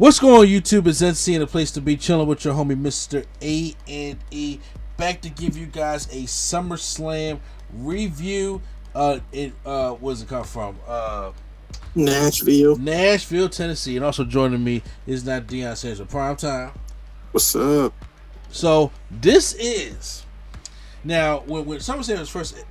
What's going on, YouTube? It's NC, and a place to be chilling with your homie Mr. A&E. Back to give you guys a SummerSlam review. Where's it come from? Nashville, Tennessee. And also joining me is not Deion Sanders of Prime Time. What's up? So this is now when SummerSlam was first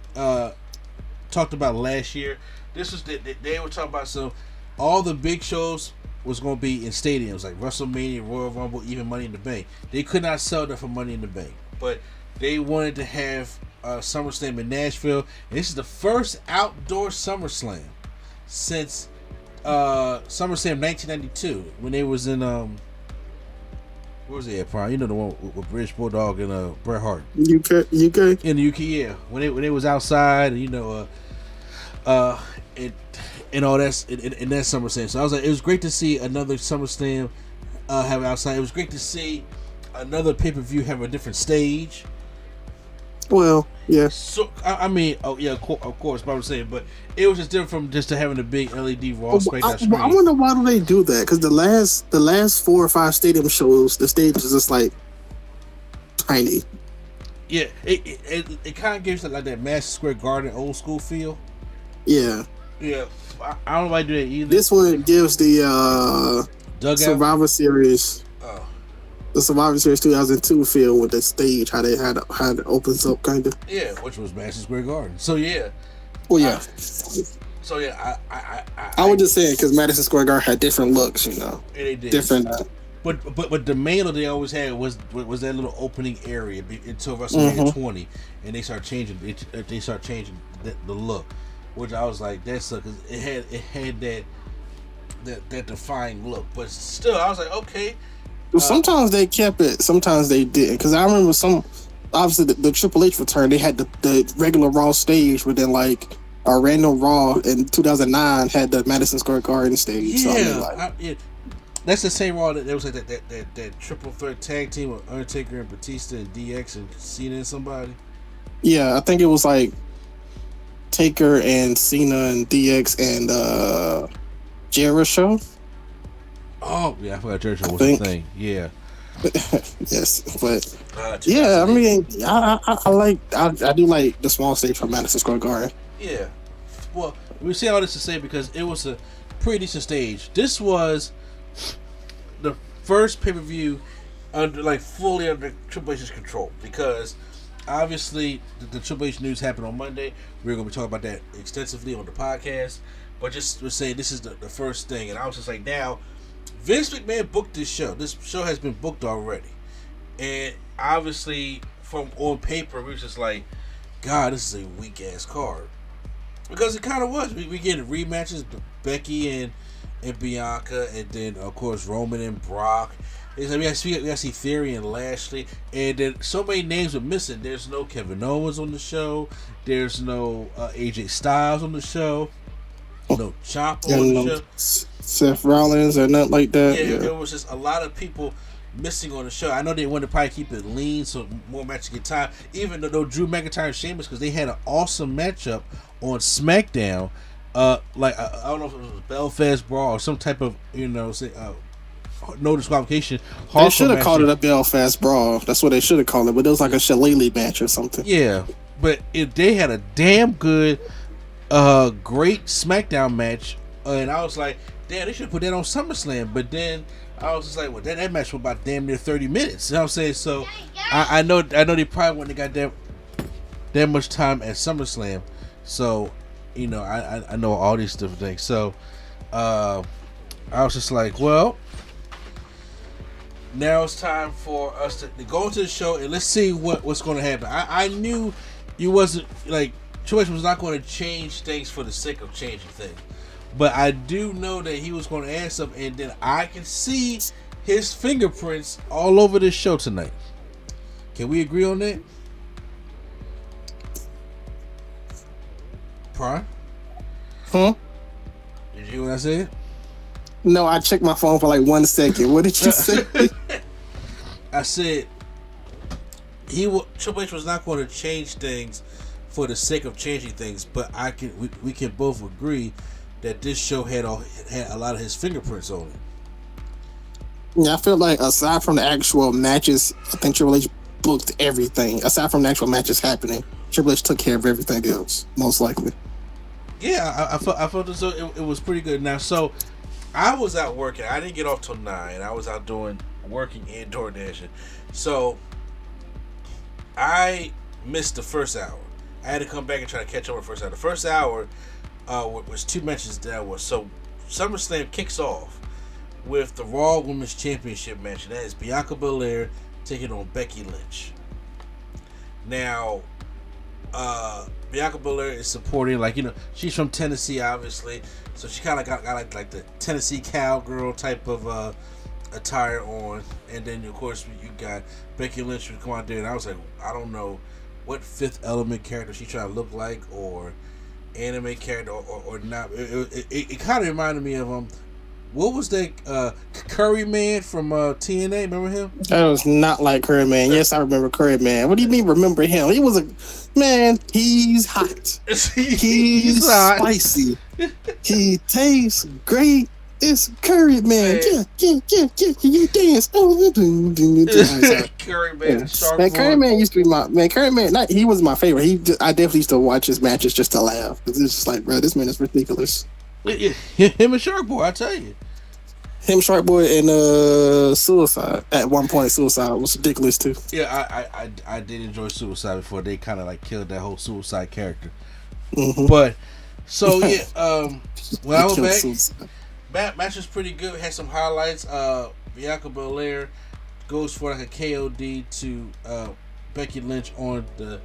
talked about last year. This was they were talking about all the big shows was going to be in stadiums like WrestleMania, Royal Rumble, even Money in the Bank. They could not sell that for Money in the Bank, but they wanted to have SummerSlam in Nashville. And this is the first outdoor SummerSlam since SummerSlam 1992 when they was in where was it at, Prime? You know, the one with British Bulldog and Bret Hart. UK in the UK, yeah. When they was outside, and and all that's in that SummerSlam. So I was like, it was great to see another SummerSlam have outside. It was great to see another pay-per-view have a different stage. Well, yeah. So I mean, of course, but I was saying, but it was just different from just having a big LED Raw Smackdown screen. I wonder why do they do that? Because the last 4 or 5 stadium shows, the stage is just like tiny. Yeah, it kind of gives it like that Madison Square Garden old school feel. Yeah. Yeah. I don't know why I do that either. This one gives the Survivor Series. Oh. The Survivor Series 2002 feel with the stage, how they had it opens up, kind of. Yeah, which was Madison Square Garden. So yeah. Well, yeah. So yeah, I was just saying because Madison Square Garden had different looks, you know. And they did. Different. But the main look they always had was that little opening area until WrestleMania 20, and they start changing. They start changing the look, which I was like, that sucked. Cause it had that defined look, but still, I was like, okay. Sometimes they kept it, sometimes they didn't. Because I remember obviously the Triple H return, they had the regular Raw stage, but then like a random Raw in 2009 had the Madison Square Garden stage. Yeah, so that's the same Raw that was like that triple threat tag team with Undertaker and Batista and DX and Cena and somebody. Yeah, I think it was like Taker and Cena and DX and Jericho. Oh yeah, I forgot Jericho was the thing. Yeah. Yes, but yeah, I mean, I do like the small stage from Madison Square Garden. Yeah. Well, we say all this to say because it was a pretty decent stage. This was the first pay-per-view fully under Triple H's control, because obviously the Triple H news happened on Monday. We're going to be talking about that extensively on the podcast, but just to say this is the first thing, and I was just like, now Vince McMahon booked this show. This show has been booked already, and obviously from on paper we was just like, God, this is a weak ass card, because it kind of was. We get rematches, Becky and Bianca, and then of course Roman and Brock. It's like we got to see Theory and Lashley, and then so many names were missing. There's no Kevin Owens on the show. There's no AJ Styles on the show. No Ciampa on the show. Seth Rollins or nothing like that. Yeah, there was just a lot of people missing on the show. I know they wanted to probably keep it lean so more matches get time. Even though Drew McIntyre and Sheamus, because they had an awesome matchup on SmackDown. I don't know if it was Belfast Brawl or some type of no disqualification. They should have called it a Belfast Brawl. That's what they should have called it. But it was like a shillelagh match or something. Yeah, but they had a damn good, great SmackDown match, and I was like, damn, they should put that on SummerSlam. But then I was just like, well, that match was about damn near 30 minutes. You know what I'm saying? So I know they probably wouldn't have got that much time at SummerSlam. So I know all these different things. So I was just like, well, now it's time for us to go into the show and let's see what's going to happen. I knew you wasn't like Triple H was not going to change things for the sake of changing things, but I do know that he was going to add something, and then I can see his fingerprints all over this show tonight. Can we agree on that? Prime? Huh? Did you hear what I said? No, I checked my phone for like 1 second. What did you say? I said Triple H was not going to change things for the sake of changing things, but we can both agree that this show had a lot of his fingerprints on it. Yeah, I feel like aside from the actual matches, I think Triple H booked everything. Aside from the actual matches happening, Triple H took care of everything else, most likely. Yeah, I felt as though it was pretty good. Now, so I was out working. I didn't get off till 9. I was out working and door dashing. So I missed the first hour. I had to come back and try to catch up on the first hour. The first hour was 2 matches that was. So SummerSlam kicks off with the Raw Women's Championship match. And that is Bianca Belair taking on Becky Lynch. Now, Bianca Belair is supporting, like, she's from Tennessee, obviously. So she kind of got like the Tennessee cowgirl type of attire on. And then, of course, you got Becky Lynch who come out there. And I was like, I don't know what Fifth Element character she trying to look like, or anime character, or not. It kind of reminded me of what was that Curry Man from TNA? Remember him? That was not like Curry Man. Yes, I remember Curry Man. What do you mean remember him? He was he's hot. He's hot. Spicy. He tastes great. It's Curry Man. Yeah. You dance. Curry Man. Man, Curry Man used to be Curry Man, he was my favorite. I definitely used to watch his matches just to laugh. It's just like, bro, this man is ridiculous. Him and Shark Boy, I tell you. Him, Shark Boy, and Suicide. At one point, Suicide was ridiculous too. Yeah, I did enjoy Suicide before they kind of like killed that whole Suicide character. Mm-hmm. But so yeah, when I was back, match was pretty good. Had some highlights. Bianca Belair goes for like a KOD to Becky Lynch on the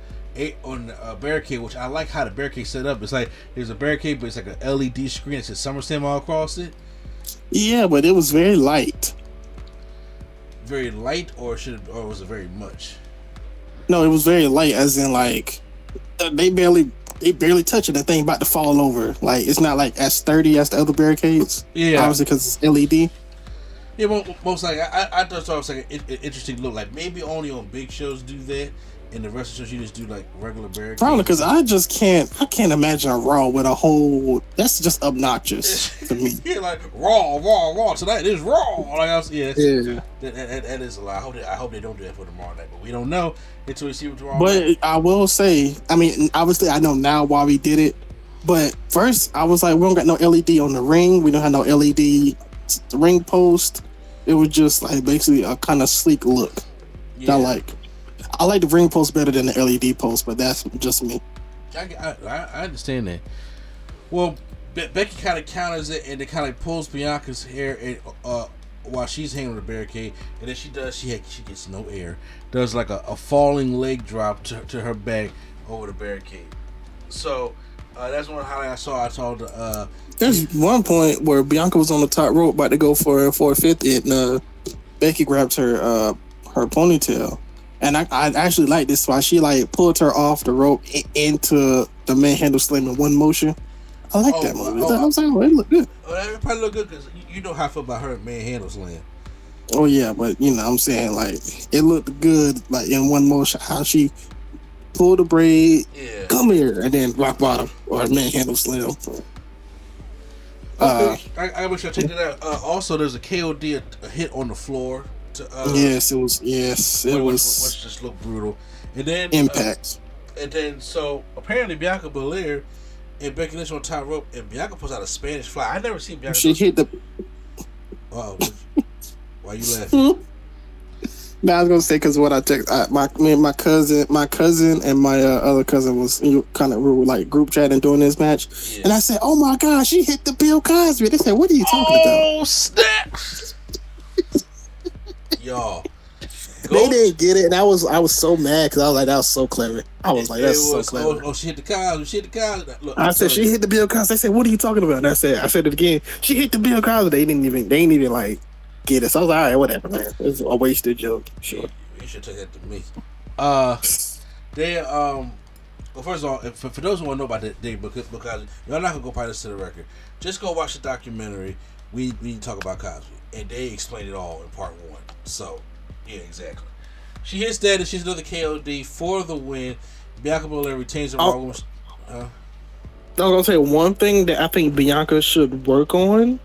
barricade, which I like how the barricade set up. It's like there's a barricade, but it's like a LED screen that says SummerSlam all across it. Yeah, but it was very light. Very light, or was it very much? No, it was very light, as in like they barely touching the thing about to fall over. Like it's not like as sturdy as the other barricades. Yeah, obviously because it's LED. Yeah, most likely. I thought it was like an interesting look. Like maybe only on big shows do that. And the rest of the shows you just do like regular barricades. Probably because I can't imagine a Raw with a whole. That's just obnoxious to me. Yeah, like Raw tonight is Raw. Like that is a lie. I hope they don't do that for tomorrow night, but we don't know until we see what tomorrow. But I will say, I mean, obviously I know now why we did it, but first I was like, we don't got no LED on the ring. We don't have no LED ring post. It was just like basically a kind of sleek look. Yeah. I like the ring post better than the LED post, but that's just me. I understand that. Well, Becky kind of counters it, and it kind of pulls Bianca's hair while she's hanging on the barricade, and then she gets no air. Does like a falling leg drop to her back over the barricade. So that's one highlight I saw. There's one point where Bianca was on the top rope about to go for a fifth, and Becky grabbed her ponytail. And I actually like this why she like pulled her off the rope into the manhandle slam in one motion. I like that movie. I'm saying, it looked good. It probably look good because you know how I feel about her manhandle slam. Oh yeah, but I'm saying like it looked good like in one motion. How she pulled the braid, come here, and then rock bottom or manhandle slam. I wish I checked it out. Also, there's a KOD a hit on the floor. Yes, it was. Which just looked brutal. And then Impact. And then so apparently Bianca Belair and Becky Lynch on top rope, and Bianca pulls out a Spanish fly. I never seen Bianca. She hit the. Why you laughing? No, I was gonna say because what I text my cousin and my other cousin was kind of like group chatting during this match, and I said, "Oh my God, she hit the Bill Cosby." They said, "What are you talking about?" Oh snap! Y'all, they didn't get it, and I was so mad because I was like, that was so clever. I was like, that's so clever. Oh, she hit the Cosby. Look, I said she hit the Bill Cosby. They said, what are you talking about? And I said it again. She hit the Bill Cosby. They didn't even like get it. So I was like, all right, whatever, man. It was a wasted joke. Sure. You should take that to me. They well, first of all, for those who want to know about that day, because y'all not gonna go probably listen to the record. Just go watch the documentary. We talk about Cosby, and they explain it all in part 1. So, yeah, exactly. She hits that, and she's another KOD for the win. Bianca Belair retains the Raw Women's. I was gonna say one thing that I think Bianca should work on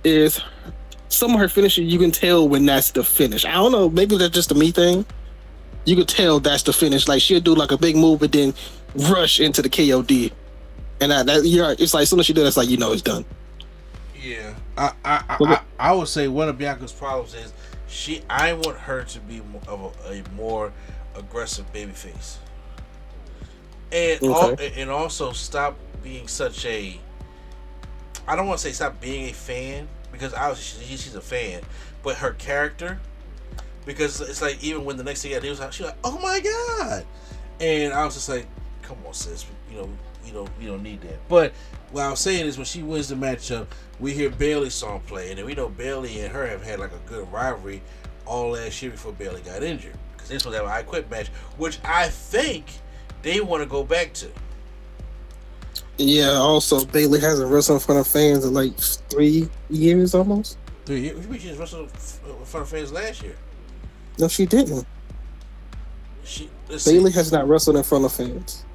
is some of her finishes, you can tell when that's the finish. I don't know, maybe that's just a me thing. You could tell that's the finish. Like she'll do like a big move, but then rush into the KOD, and it's like as soon as she does, it's like it's done. Yeah, I would say one of Bianca's problems is I want her to be of a more aggressive babyface, and also stop being such a. I don't want to say stop being a fan because obviously she's a fan, but her character. Because it's like even when the next thing she was like, "Oh my god," and I was just like, "Come on, sis, you don't need that." But what I was saying is when she wins the matchup, we hear Bayley's song play, and then we know Bayley and her have had like a good rivalry all last year before Bayley got injured. Because this was an I Quit match, which I think they want to go back to. Yeah. Also, Bayley hasn't wrestled in front of fans in like 3 years almost. 3 years? She just wrestled in front of fans last year. No, she didn't. Bayley has not wrestled in front of fans.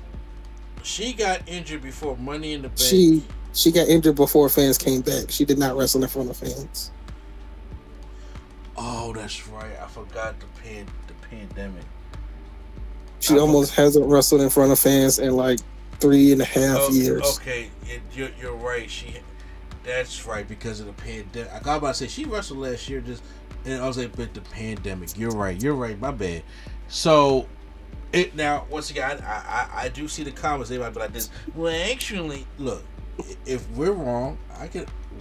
She got injured before Money in the Bank. She got injured before fans came back. She did not wrestle in front of fans. Oh, that's right. I forgot the pandemic. She almost hasn't wrestled in front of fans in like 3.5 years. Okay, you're right. That's right because of the pandemic. I got about to say she wrestled last year and I was like, but the pandemic. You're right. My bad. So, now once again, I do see the comments. They might be like this. Well, actually, look, if we're wrong,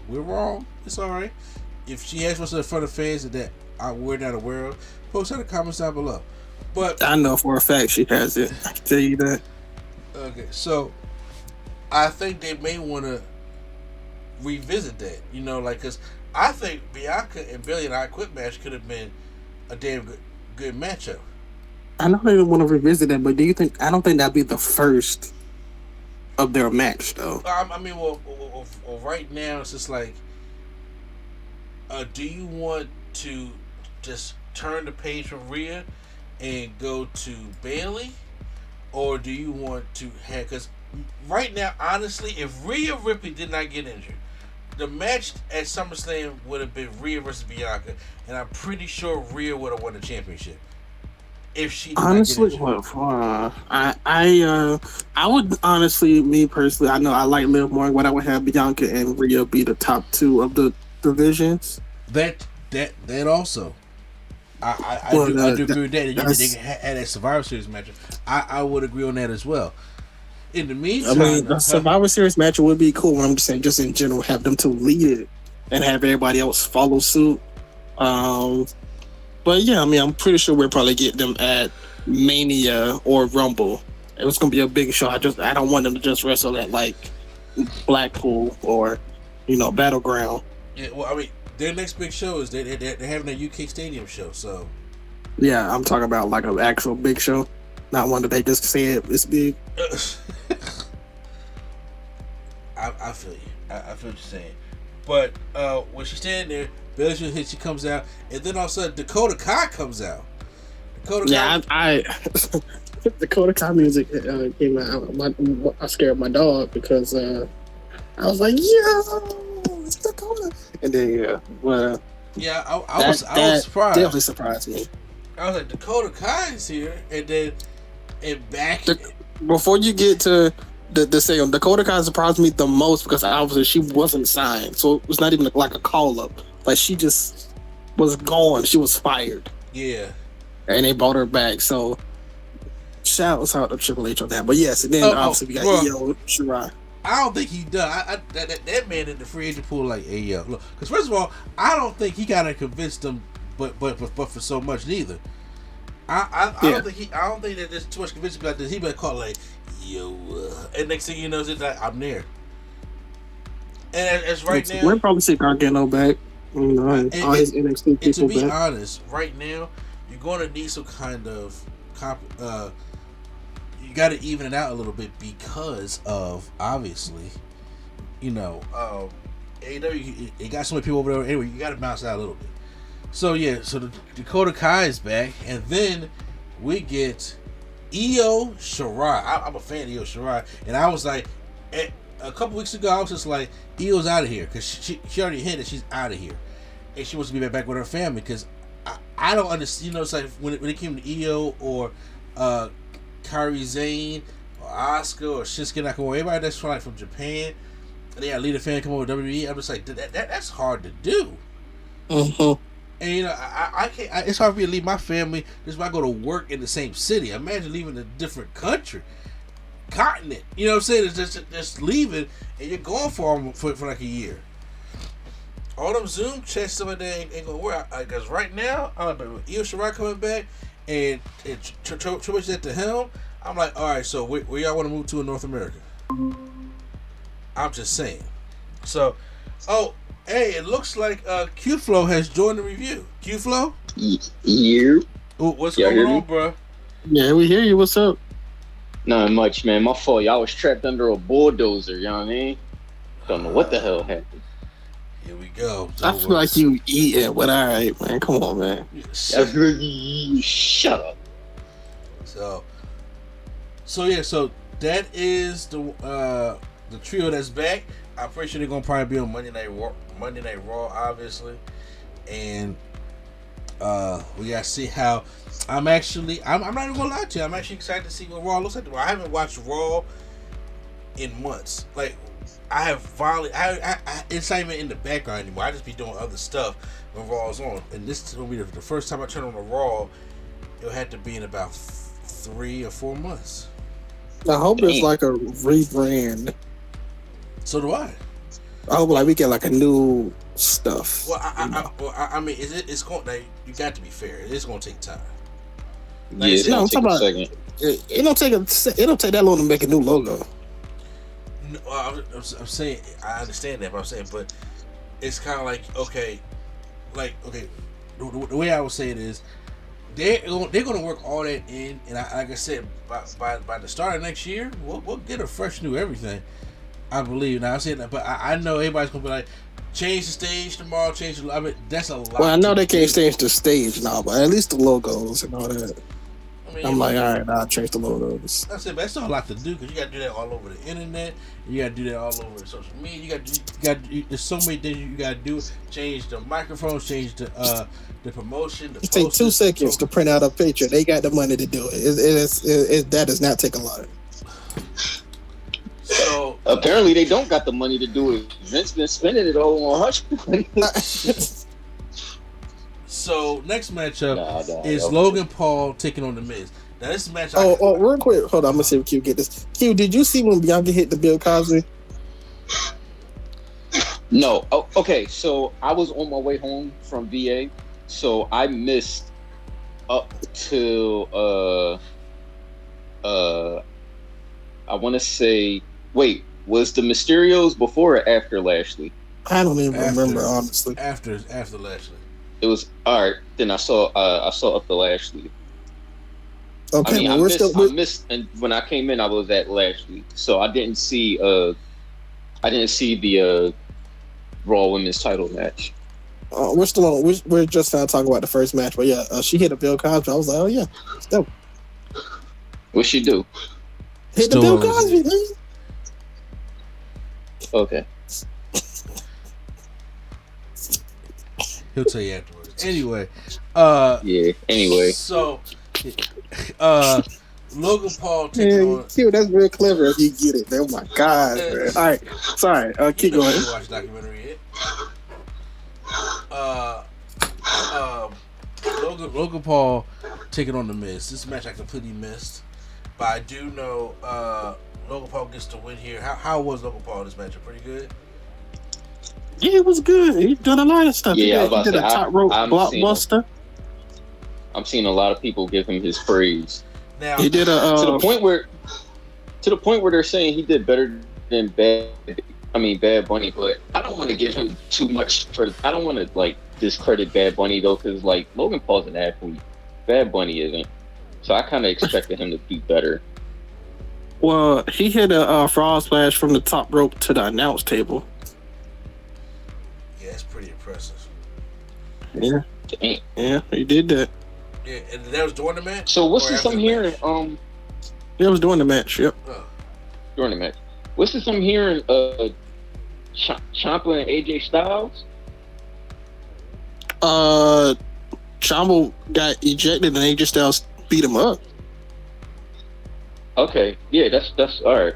we're wrong. It's all right. If she has what's in front of fans that we're not aware of, post in the comments down below. But I know for a fact she has it. I can tell you that. Okay, so I think they may want to revisit that. Because I think Bianca and Bayley and I Quit match could have been a damn good matchup. I know they want to revisit that, but I don't think that'd be the first of their match, though. I mean, well, right now it's just like, do you want to just turn the page from Rhea and go to Bayley, or do you want to have? Because right now, honestly, if Rhea Ripley did not get injured, the match at SummerSlam would have been Rhea versus Bianca, and I'm pretty sure Rhea would have won the championship. If she honestly, I would honestly, me personally, I know I like Liv more, but I would have Bianca and Rhea be the top 2 of the divisions. That also, I do agree with that. They can have that Survivor Series match. I would agree on that as well. In the meantime, the Survivor Series match would be cool. I'm just saying, just in general, have them 2 lead it and have everybody else follow suit. But yeah, I mean, I'm pretty sure we'll probably get them at Mania or Rumble. It was gonna be a big show. I don't want them to just wrestle at like Blackpool or Battleground. Yeah, well, I mean, their next big show is they're having a UK Stadium show. So yeah, I'm talking about like an actual big show, not one that they just said it's big. I feel you. I feel what you're saying. But when she's standing there, Bayley hit, she comes out, and then all of a sudden Dakota Kai comes out. I Dakota Kai music came out. I scared my dog because I was like, yo, it's Dakota. And then I was surprised. Definitely surprised me. I was like, Dakota Kai is here, and then before you get to the sale, Dakota Kai surprised me the most because obviously she wasn't signed, so it was not even like a call up. Like she just was gone. She was fired. Yeah. And they brought her back. So shout out to Triple H on that. But yes, and then obviously we got Io Shirai. I don't think he done. That man in the free agent pool like, hey yo, look. Because first of all, I don't think he gotta convince them, but for so much neither. I don't think that there's too much convincing about this. He better call like, yo, and next thing you know, it's like I'm there. And as right now, we'll probably see Gargano back. All his NXT people and to be back. honest, right now you're going to need some kind of you got to even it out a little bit because of obviously, AEW. It got so many people over there. Anyway, you got to bounce out a little bit. So yeah, so the Dakota Kai is back, and then we get Io Shirai. I'm a fan of Io Shirai, and I was like, a couple weeks ago, I was just like, Io's out of here because she already hinted she's out of here, and she wants to be back with her family because I don't understand. You know, it's like when it came to Io or Kairi Sane or Asuka or Shinsuke Nakamura, everybody that's from Japan, and they got to lead a fan come over to WWE. I'm just like, that's hard to do. Mm-hmm. And you know, I can't. It's hard for me to leave my family just when I go to work in the same city. Imagine leaving a different country, continent. You know what I'm saying? It's just leaving, and you're gone for like a year. All them Zoom chats stuff like that ain't gonna work. Because right now, I'm like, Io Shirai coming back, and Triple H at the helm. I'm like, all right, so where y'all want to move to in North America? I'm just saying. So, hey, it looks like Q-Flow has joined the review. Q-Flow? Yeah. What's going on, bro? Yeah, we hear you. What's up? Not much, man. My fault. Y'all was trapped under a bulldozer, you know what I mean? Don't know what the hell happened. Here we go. I feel like you eating, but all right, man. Come on, man. Shut up. So yeah, so that is the trio that's back. I'm pretty sure they're gonna probably be on Monday Night Raw, obviously, and we gotta see how. I'm not even gonna lie to you. I'm actually excited to see what Raw looks like. I haven't watched Raw in months. Like I have finally, it's not even in the background anymore. I just be doing other stuff when Raw's on, and this will be the first time I turn on the Raw. It'll have to be in about 3 or 4 months. I hope it's like a rebrand. So do I. I hope like we get like a new stuff. Well, I mean, it's going. Like, you got to be fair. It's going to take time. Like, yeah, it'll take a second. It don't take that long to make a new logo. No, I'm saying I understand that, but I'm saying, but it's kind of like okay. The way I would say it is, they're going to work all that in, and like I said, by the start of next year, we'll get a fresh new everything. I believe. Now I say that, but I know everybody's gonna be like, change the stage tomorrow. I mean, that's a lot. Well, I know they can't change the stage now, but at least the logos and all that. I mean, I'm like, all right, I'll change the logos. That's it, but that's not a lot to do because you got to do that all over the internet. You got to do that all over social media. There's so many things you got to do. Change the microphones, change the promotion. It takes 2 seconds to print out a picture. They got the money to do it. That does not take a lot. So apparently they don't got the money to do it. Vince been spending it all on Hush. So next matchup is Logan Paul taking on The Miz. Now this match. Real quick, hold on. I'm gonna see if Q get this. Q, did you see when Bianca hit the Bill Cosby? No. Oh, okay. So I was on my way home from VA, so I missed up till I want to say. Wait, was the Mysterios before or after Lashley? I don't even remember, honestly. After Lashley. It was all right. Then I saw up the Lashly. Okay, I mean, I missed, and when I came in, I was at Lashly, so I didn't see the Raw Women's Title match. We're still on. We're just now talking about the first match, but yeah, she hit a Bill Cosby. I was like, oh yeah, it's dope. What'd she do? Hit the Bill Cosby. Man. Okay. He'll tell you afterwards. Anyway. Yeah. Anyway. So, Logan Paul taking on. Q, that's real clever if you get it. Oh my god. Man. All right. Sorry. Keep going. You watch the documentary yet? Logan Paul taking on The Miz. This match I completely missed, but I do know Logan Paul gets to win here. How was Logan Paul in this match? Pretty good. Yeah, it was good. He done a lot of stuff. Yeah, he did a top rope blockbuster. I'm seeing a lot of people give him his praise. Now he did to the point where they're saying he did better than Bad Bunny, but I don't want to give him too much I don't want to like discredit Bad Bunny though, because like Logan Paul's an athlete, Bad Bunny isn't. So I kind of expected him to do better. Well, he hit a frog splash from the top rope to the announce table. Yeah, that's pretty impressive. Yeah. Dang. Yeah, he did that. Yeah, and that was during the match? So what's this I'm hearing? It was during the match, yep. During the match. What's this I'm hearing? Ciampa and AJ Styles? Ciampa got ejected and AJ Styles beat him up. Okay, yeah, that's all right.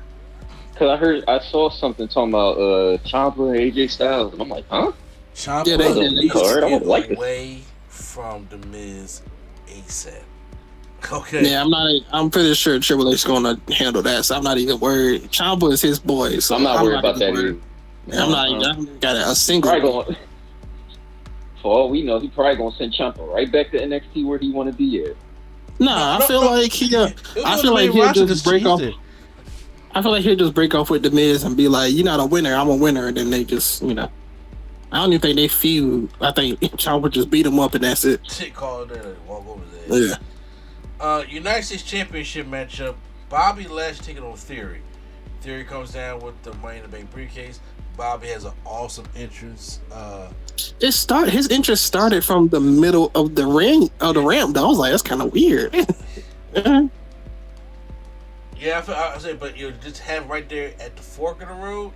Cause I saw something talking about Ciampa and AJ Styles, and I'm like, huh? Ciampa Yeah, they did. needs to I get don't like this. away from the Miz ASAP. Okay. Yeah, I'm pretty sure Triple H is gonna handle that, so I'm not even worried. Ciampa is his boy, so I'm not worried about that worried. either. I'm not even got a single. Probably going, for all we know, he probably gonna send Ciampa right back to NXT where he want to be at. Nah, I feel like he'll just break off. I feel like he'll just break off with the Miz and be like, "You're not a winner, I'm a winner," and then they just, I don't even think they feud. I think Ciampa just beat him up and that's it. Shit called there, walk over there. Yeah. United States Championship matchup. Bobby Lashley taking on Theory. Theory comes down with the Money in the Bank briefcase. Bobby has an awesome entrance. His interest started from the middle of the ramp. Though. I was like, that's kind of weird. Yeah, I say, but just have him right there at the fork of the road.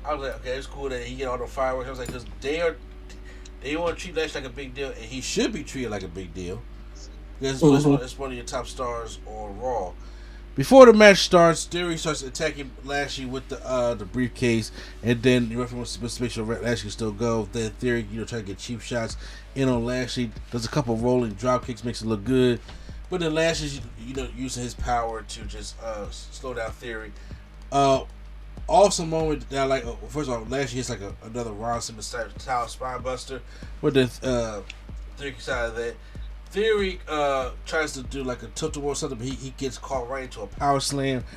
I was like, okay, it's cool that he get all the fireworks. I was like, because they want to treat Lashley like a big deal, and he should be treated like a big deal. Because it's one of your top stars on Raw. Before the match starts, Theory starts attacking Lashley with the briefcase, and then the referee wants to make sure Lashley can still go. Then Theory, try to get cheap shots in on Lashley. Does a couple rolling drop kicks, makes it look good. But then Lashley's, using his power to just slow down Theory. Awesome moment that I like. First of all, Lashley hits like another Ron Simmons style spine buster. But then Theory side of that. Theory tries to do like a tilt-a-whirl or something, but he gets caught right into a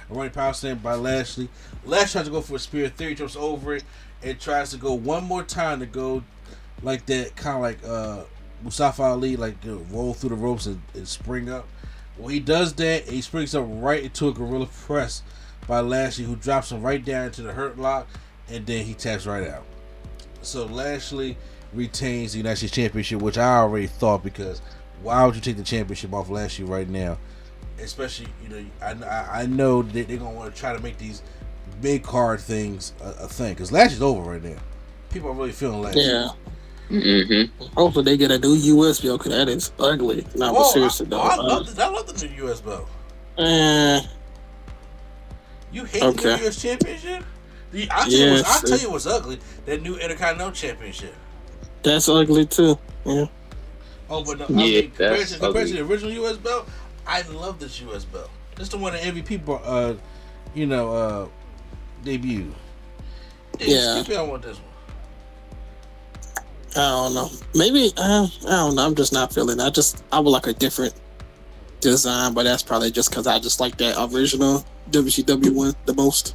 running power slam by Lashley. Lashley tries to go for a spear. Theory jumps over it and tries to go one more time to go like that, kind of like Mustafa Ali, like roll through the ropes and spring up. Well, he does that, and he springs up right into a gorilla press by Lashley, who drops him right down into the hurt lock, and then he taps right out. So Lashley retains the United States Championship, which I already thought, because why would you take the championship off Lashley right now? Especially, I know that they're going to want to try to make these big card things a thing, because Lashley's over right now. People are really feeling Lashley. Yeah. Mm-hmm. Hopefully they get a new US belt, because that is ugly. No, seriously though. I love the new US belt. You hate the new US Championship? I'll tell you what's ugly. That new Intercontinental Championship. That's ugly too. Yeah. Oh, but no, compared to the original US belt, I love this US belt. This is the one that MVP debuted. Yeah. Maybe I want this one. I don't know. Maybe I don't know. I'm just not feeling it. I would like a different design, but that's probably just because I just like that original WCW one the most.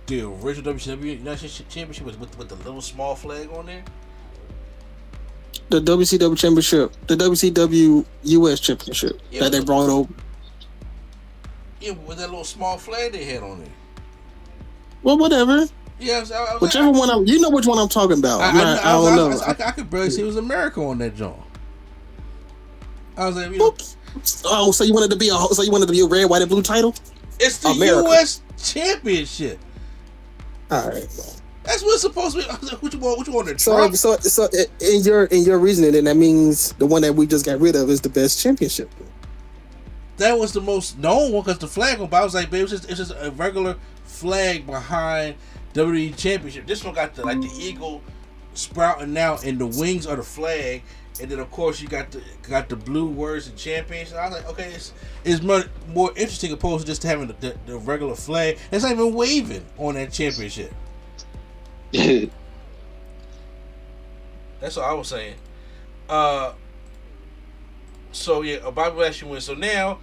The original WCW United States Championship was with the little small flag on there. The WCW Championship, the WCW US Championship that they brought over. Yeah, with that little small flag they had on there. Well, whatever. Yeah, whichever one. You know which one I'm talking about. I don't know. I could barely see it was America on that joint. I was like, oh, so you wanted to be a red, white, and blue title? It's the US Championship. All right. That's what it's supposed to be. I was like, what you want to So in your reasoning, then that means the one that we just got rid of is the best championship. That was the most known one because the flag on. But I was like, babe, it's just a regular flag behind WWE Championship. This one got the eagle sprouting out, and the wings are the flag, and then of course you got the blue words and championship. I was like, okay, it's more interesting opposed to just having the regular flag. It's not even waving on that championship. That's what I was saying. So yeah, Bobby Lashley wins. So now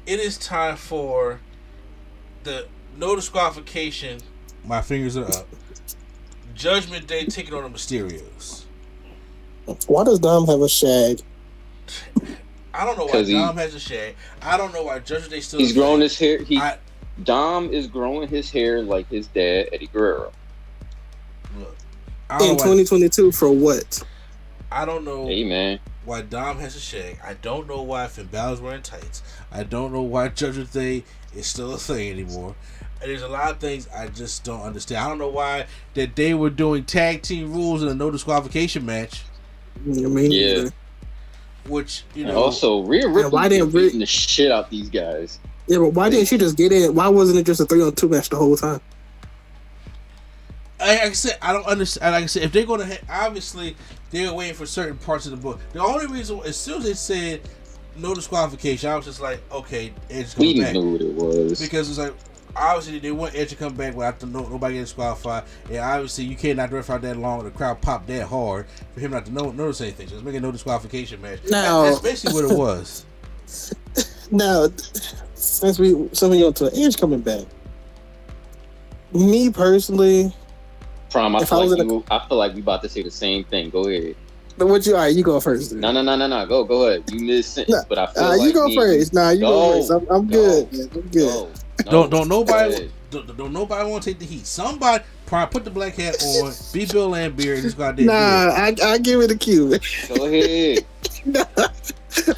it is time for the no disqualification. My fingers are up. Judgment Day taking on the Mysterios. Why does Dom have a shag? I don't know why Dom has a shag. I don't know why Judgment Day still. He's growing his hair. Dom is growing his hair like his dad, Eddie Guerrero. Look, in 2022 for what? I don't know. Hey man. Why Dom has a shag. I don't know why Finn Balor's wearing tights. I don't know why Judgment Day is still a thing anymore. And there's a lot of things I just don't understand. I don't know why that they were doing tag team rules in a no disqualification match. Yeah. Which, you And know, also Rhea Ripley beating the shit out these guys. Yeah, but why didn't she just get in? Why wasn't it just a 3-on-2 match the whole time? Like I said, I don't understand. Like I said, if they're going to, obviously, they're waiting for certain parts of the book. The only reason, as soon as they said no disqualification, I was just like, okay, Edge coming back. We knew what it was. Because it's like, obviously, they want Edge to come back without nobody getting disqualified. And obviously, you can't not ref out that long, the crowd popped that hard for him not to notice anything. So let's make a no disqualification match. No. That's basically what it was. Now, since we go to Edge coming back, me personally, Prom, I feel like we about to say the same thing. Go ahead. But what you? All right, you go first. Then. No. Go ahead. You missed sentence, but I feel like you go first. You go first. I'm good. Man. I'm good. Don't nobody want to take the heat. Somebody put the black hat on, be Bill Lambier, and just go out there. I give it a cue. Go ahead.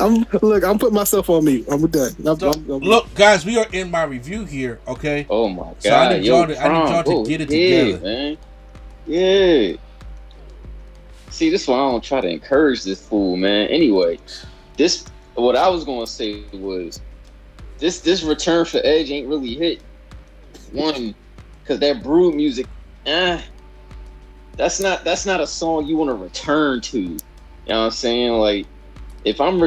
I'm putting myself on mute. I'm done. Look, guys, we are in my review here, okay? Oh my god! So I need y'all to get it together, man. Yeah. See, this is why I don't try to encourage this fool, man. Anyway, what I was gonna say was this return for Edge ain't really hit. One, because that Brood music, that's not a song you want to return to. You know what I'm saying? Like, if I'm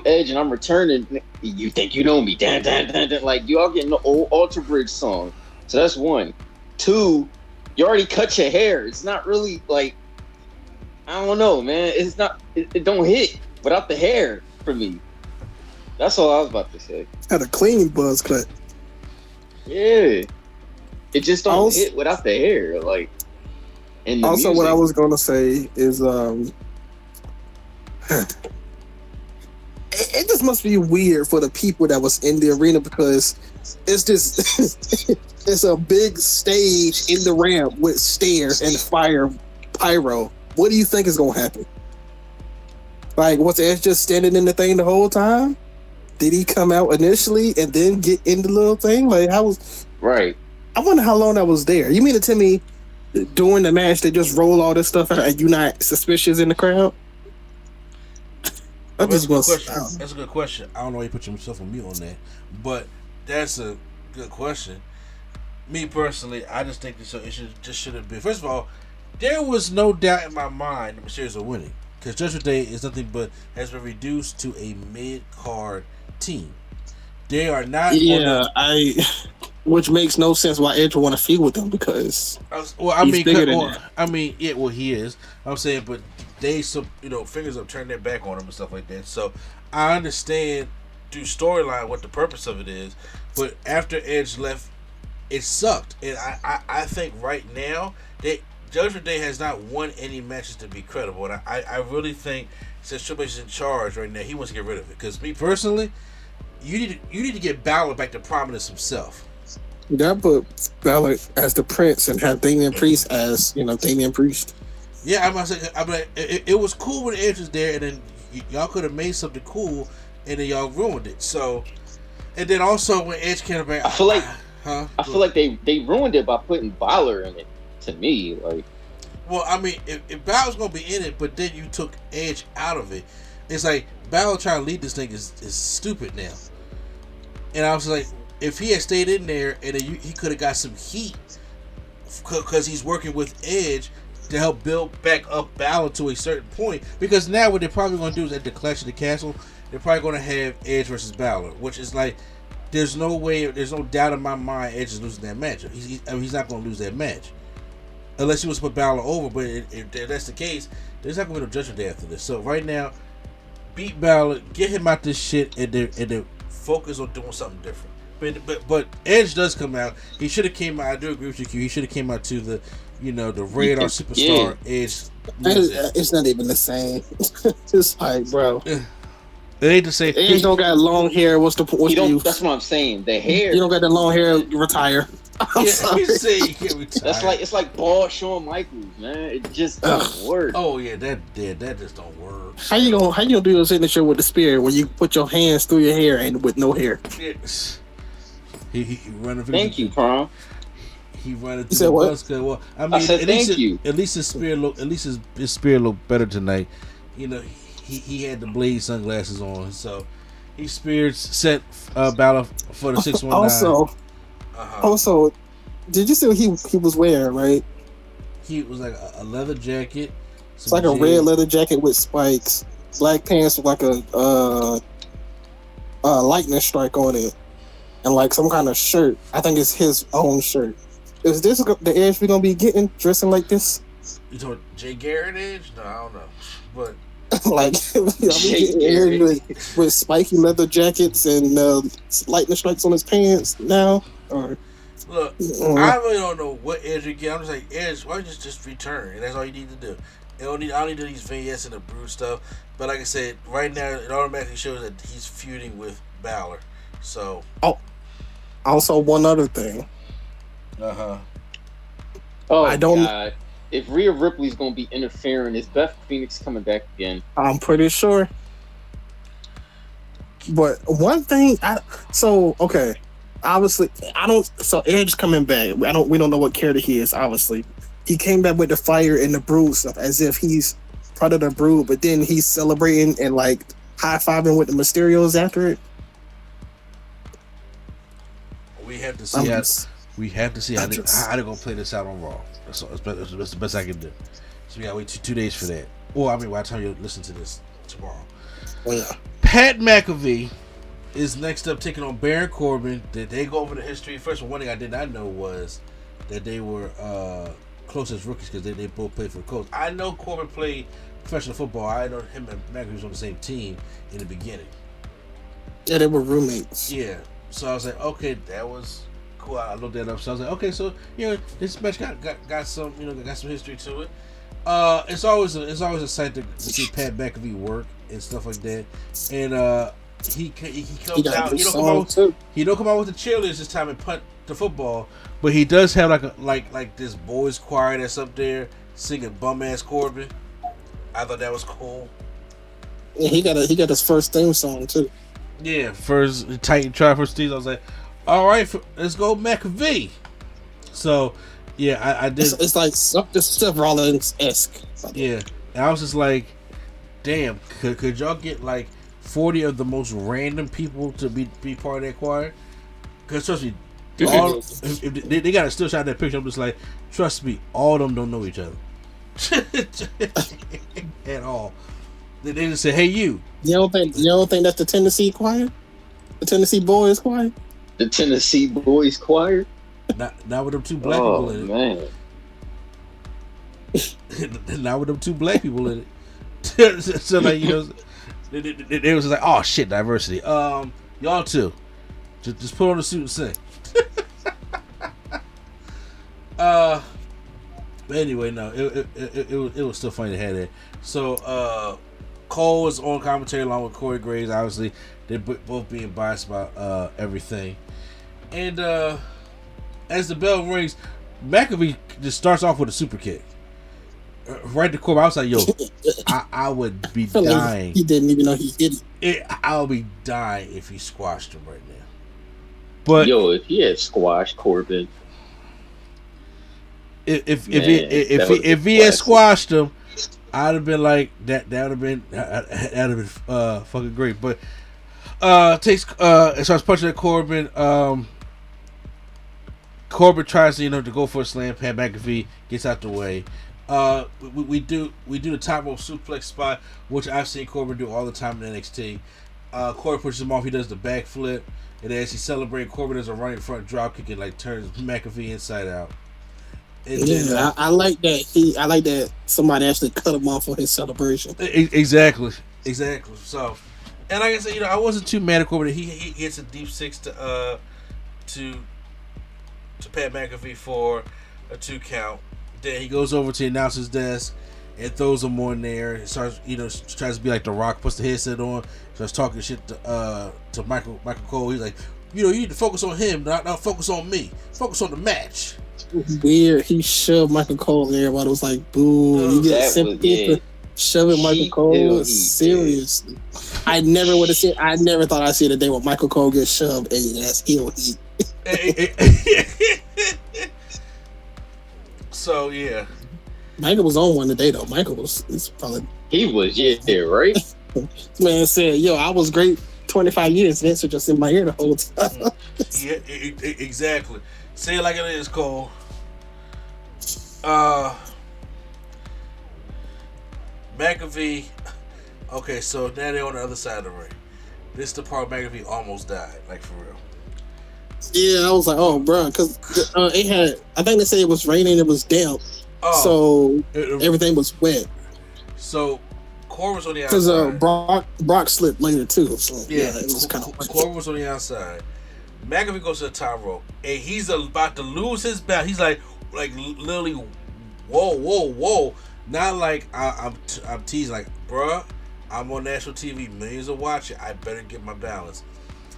Edge and I'm returning, you think you know me, dan, like y'all getting the old Alter Bridge song. So that's one. Two, you already cut your hair. It's not really like, I don't know, man. It's not. It don't hit without the hair for me. That's all I was about to say. Had a clean buzz cut. Yeah, it just don't hit without the hair. Like, and also, music. what I was gonna say is, it just must be weird for the people that was in the arena because it's just it's a big stage in the ramp with stairs and fire pyro. What do you think is gonna happen? Like, was Edge just standing in the thing the whole time? Did he come out initially and then get in the little thing? Like, how was right? I wonder how long that was there. You mean to tell me during the match they just roll all this stuff out and you not suspicious in the crowd? That's a good question. I don't know why you put yourself on mute on that, but that's a good question. Me personally, I just think it should have been. First of all, there was no doubt in my mind the Mysterios are winning because Judgment Day is nothing but has been reduced to a mid-card team. They are not. Yeah, which makes no sense why Edge would want to feud with them because he is. I'm saying, but they fingers up, turn their back on him and stuff like that. So I understand through storyline what the purpose of it is, but after Edge left, it sucked, and I think right now Judgment Day has not won any matches to be credible, and I really think since Triple H is in charge right now, he wants to get rid of it. Because me personally, you need to get Balor back to prominence himself. That put Balor as the Prince and have Damian Priest as Damian Priest. Yeah, I'm like, it was cool when Edge was there, and then y'all could have made something cool, and then y'all ruined it. So, and then also when Edge came back, I feel like they ruined it by putting Balor in it. To me, like, well, I mean, if Balor's gonna be in it, but then you took Edge out of it, it's like Balor trying to lead this thing is stupid now. And I was like, if he had stayed in there, and then he could have got some heat because he's working with Edge to help build back up Balor to a certain point. Because now what they're probably going to do is at the Clash of the Castle, they're probably going to have Edge versus Balor, which is like, there's no doubt in my mind Edge is losing that match. He's not going to lose that match. Unless he was to put Balor over, but if that's the case, there's not going to be no Judgment Day after this. So right now, beat Balor, get him out this shit, and then focus on doing something different. But Edge does come out. He should have came out. I do agree with you, Q. He should have came out to the Radar Superstar Edge. It's not even the same. It's like, bro. It ain't the same. Edge don't got long hair. What's the point? That's what I'm saying. The hair. You don't got the long hair. You retire. You can't retire. It's like bald Shawn Michaels, man. It just doesn't work. Oh yeah, that just don't work. How you gonna do your signature with the spear when you put your hands through your hair and with no hair? Yes. He running. Thank you, Prom. He running through the bus. Well, I mean, I said thank you. At least his spear look better tonight you know, he had the blade sunglasses on, so he speared set Balor for the 619. Also, did you see what he was wearing? Right, he was like a leather jacket. It's like a red leather jacket with spikes, black pants with like a lightning strike on it, and like some kind of shirt. I think it's his own shirt. Is this the Edge we're gonna be getting dressing like this? You told Jay Garrett Edge? No, I don't know, but like with spiky leather jackets and lightning strikes on his pants now. Or look, I really don't know what Edge you get. I'm just like, Edge, why don't you just return? And that's all you need to do. I don't need to do these vignettes and the brood stuff. But like I said, right now it automatically shows that he's feuding with Balor. So also one other thing. Oh, I don't. God. If Rhea Ripley's gonna be interfering, is Beth Phoenix coming back again? I'm pretty sure. But one thing, obviously, So Edge coming back. We don't know what character he is. Obviously, he came back with the fire and the brood stuff, as if he's part of the brood. But then he's celebrating and like high fiving with the Mysterios after it. We have to see how they're gonna play this out on Raw. That's the best I can do. So we gotta wait 2 days for that. Well, I mean, by the time you listen to this tomorrow. Oh yeah. Pat McAfee is next up taking on Baron Corbin. Did they go over the history? First of all, one thing I did not know was that they were close as rookies because they both played for the Colts. I know Corbin played professional football. I know him and McAfee was on the same team in the beginning. Yeah, they were roommates. Yeah. So I was like, okay, that was cool. I looked that up. So I was like, okay, so this match got some got some history to it. It's always a sight to see Pat McAfee work and stuff like that. And he comes out. He don't come out with the cheerleaders this time and punt the football, but he does have like this boys choir that's up there singing bum ass Corbin. I thought that was cool. Yeah, he got his first theme song too. Yeah, first Titan try for Steve. I was like, all right, let's go McAfee. So, yeah, I did. It's like Seth Rollins-esque. Yeah, and I was just like, damn, could y'all get like 40 of the most random people to be part of that choir? Because trust me, if they got to still shot that picture. I'm just like, trust me, all of them don't know each other at all. They just say, hey, you. You don't think that's the Tennessee choir? The Tennessee Boys choir? The Tennessee Boys choir? Not with them two black people in it. Man. Not with them two black people in it. So like, they was like, oh shit, diversity. Y'all too. Just put on a suit and sing. But anyway, no, it was still funny to have that. So Cole was on commentary along with Corey Graves. Obviously, they're both being biased about everything. And as the bell rings, McAfee just starts off with a super kick. Right to Corbin. I was like, yo, I would be dying. Like he didn't even know he did it. I would be dying if he squashed him right now. But if he had squashed Corbin, if he had squashed him, I'd have been like that. That'd have been fucking great. But starts punching at Corbin. Corbin tries to go for a slam. Pat McAfee gets out the way. We do the top rope suplex spot, which I've seen Corbin do all the time in NXT. Corbin pushes him off. He does the backflip, and as he celebrates, Corbin does a running front drop kick and like turns McAfee inside out. And then, I like that. I like that somebody actually cut him off for his celebration. Exactly. So, and like I said, I wasn't too mad at Corbin. He gets a deep six to Pat McAfee for a 2 count. Then he goes over to the announcer's desk and throws him on there. He starts, tries to be like The Rock, puts the headset on, starts talking shit to Michael Cole. He's like, you need to focus on him, not focus on me. Focus on the match. Weird. He shoved Michael Cole and everybody was like, boo. You get sympathy for shoving Michael Cole? Seriously. I never thought I'd see the day where Michael Cole gets shoved and that's heel heat. So yeah, Michael was on one today though. Michael was probably He was, yeah, right? This man said, yo, I was great 25 years. Vince was just in my ear the whole time. Yeah, exactly. Say it like it is, Cole. McAfee. Okay, so now they're on the other side of the ring. This is the part McAfee almost died, like for real. Yeah, I was like, oh, bro, because it had. I think they said it was raining. It was damp, so everything was wet. So Core was on the outside. Because Brock slipped later too. So yeah, it was kind of. Core was on the outside. McAfee goes to the top rope, and he's about to lose his belt. He's like literally, whoa. Not like I'm teasing, like, bruh, I'm on national TV, millions are watching, I better get my balance.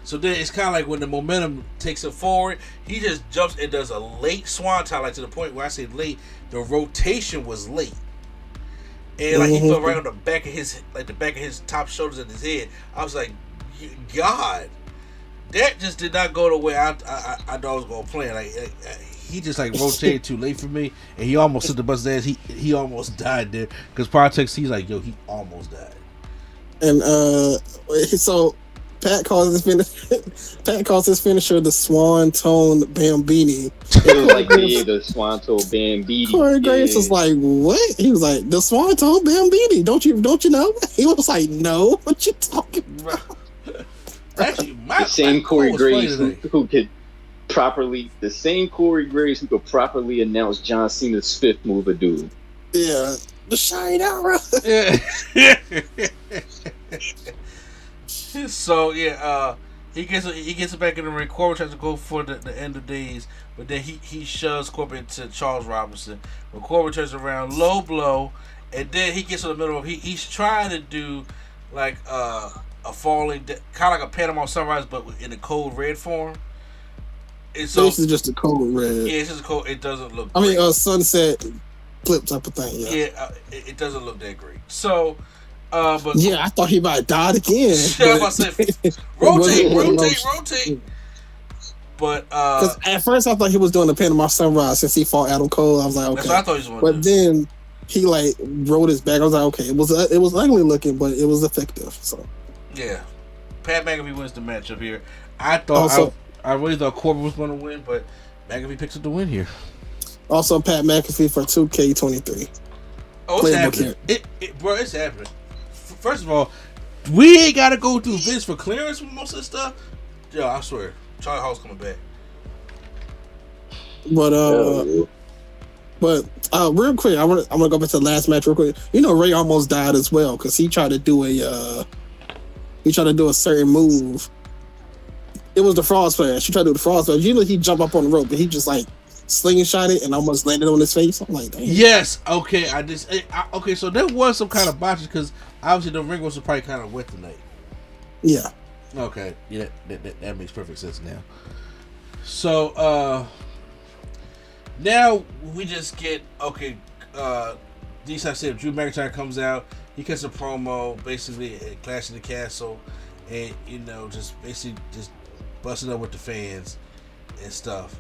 So then it's kind of like when the momentum takes it forward, he just jumps and does a late swanton, like to the point where I say late, the rotation was late. And like he fell right on the back of his top shoulders and his head. I was like, God, that just did not go the way I thought I was gonna play. Like he just like rotated too late for me, and he almost hit the bus ass. He almost died there because prior text he's like, yo, he almost died. And so Pat calls his finisher the Swan-Tone Bambini. It was like the Swan-Tone Bambini. Corey Graves was like, what? He was like, the Swan-Tone Bambini. Don't you know? He was like, no. What you talking about? Actually, the same Corey Graves who could properly announce John Cena's fifth move of Doom. Yeah, the shine out, bro. Yeah. So yeah, he gets it back in the ring. Corbin tries to go for the end of days, but then he shoves Corbin into Charles Robinson. When Corbin turns around, low blow, and then he gets in the middle of he's trying to do like a falling, kind of like a Panama Sunrise, but in the code red form. And so this is just a code red. Yeah, it's just cold. It doesn't look. I mean, sunset flip type of thing. Yeah, it doesn't look that great. So. But yeah, I thought he about died again. Yeah, I said, rotate. But because at first I thought he was doing the Panama Sunrise since he fought Adam Cole. I was like, okay. That's what I thought he was doing. But then he like rolled his back. I was like, okay, it was ugly looking, but it was effective. So yeah, Pat McAfee wins the matchup here. I thought I really thought Corbin was going to win, but McAfee picks up the win here. Also, Pat McAfee for 2K23. Oh, it's happening. Bro, it's happening. First of all, we ain't got to go through Vince for clearance for most of this stuff. Yo, I swear, Charlie Hall's coming back. But real quick, I'm gonna go back to the last match real quick. You know, Ray almost died as well because he tried to do a certain move. It was the frog splash. He tried to do the frog splash. Usually he jump up on the rope, but he just like slingshot it and almost landed on his face. I'm like, dang. Yes. Okay. Okay. So there was some kind of botches because obviously the ring was probably kind of wet tonight. Yeah. Okay. Yeah. That makes perfect sense now. So now we just get these I said Drew McIntyre comes out. He cuts a promo basically at Clash of the Castle, and just basically just busting up with the fans and stuff.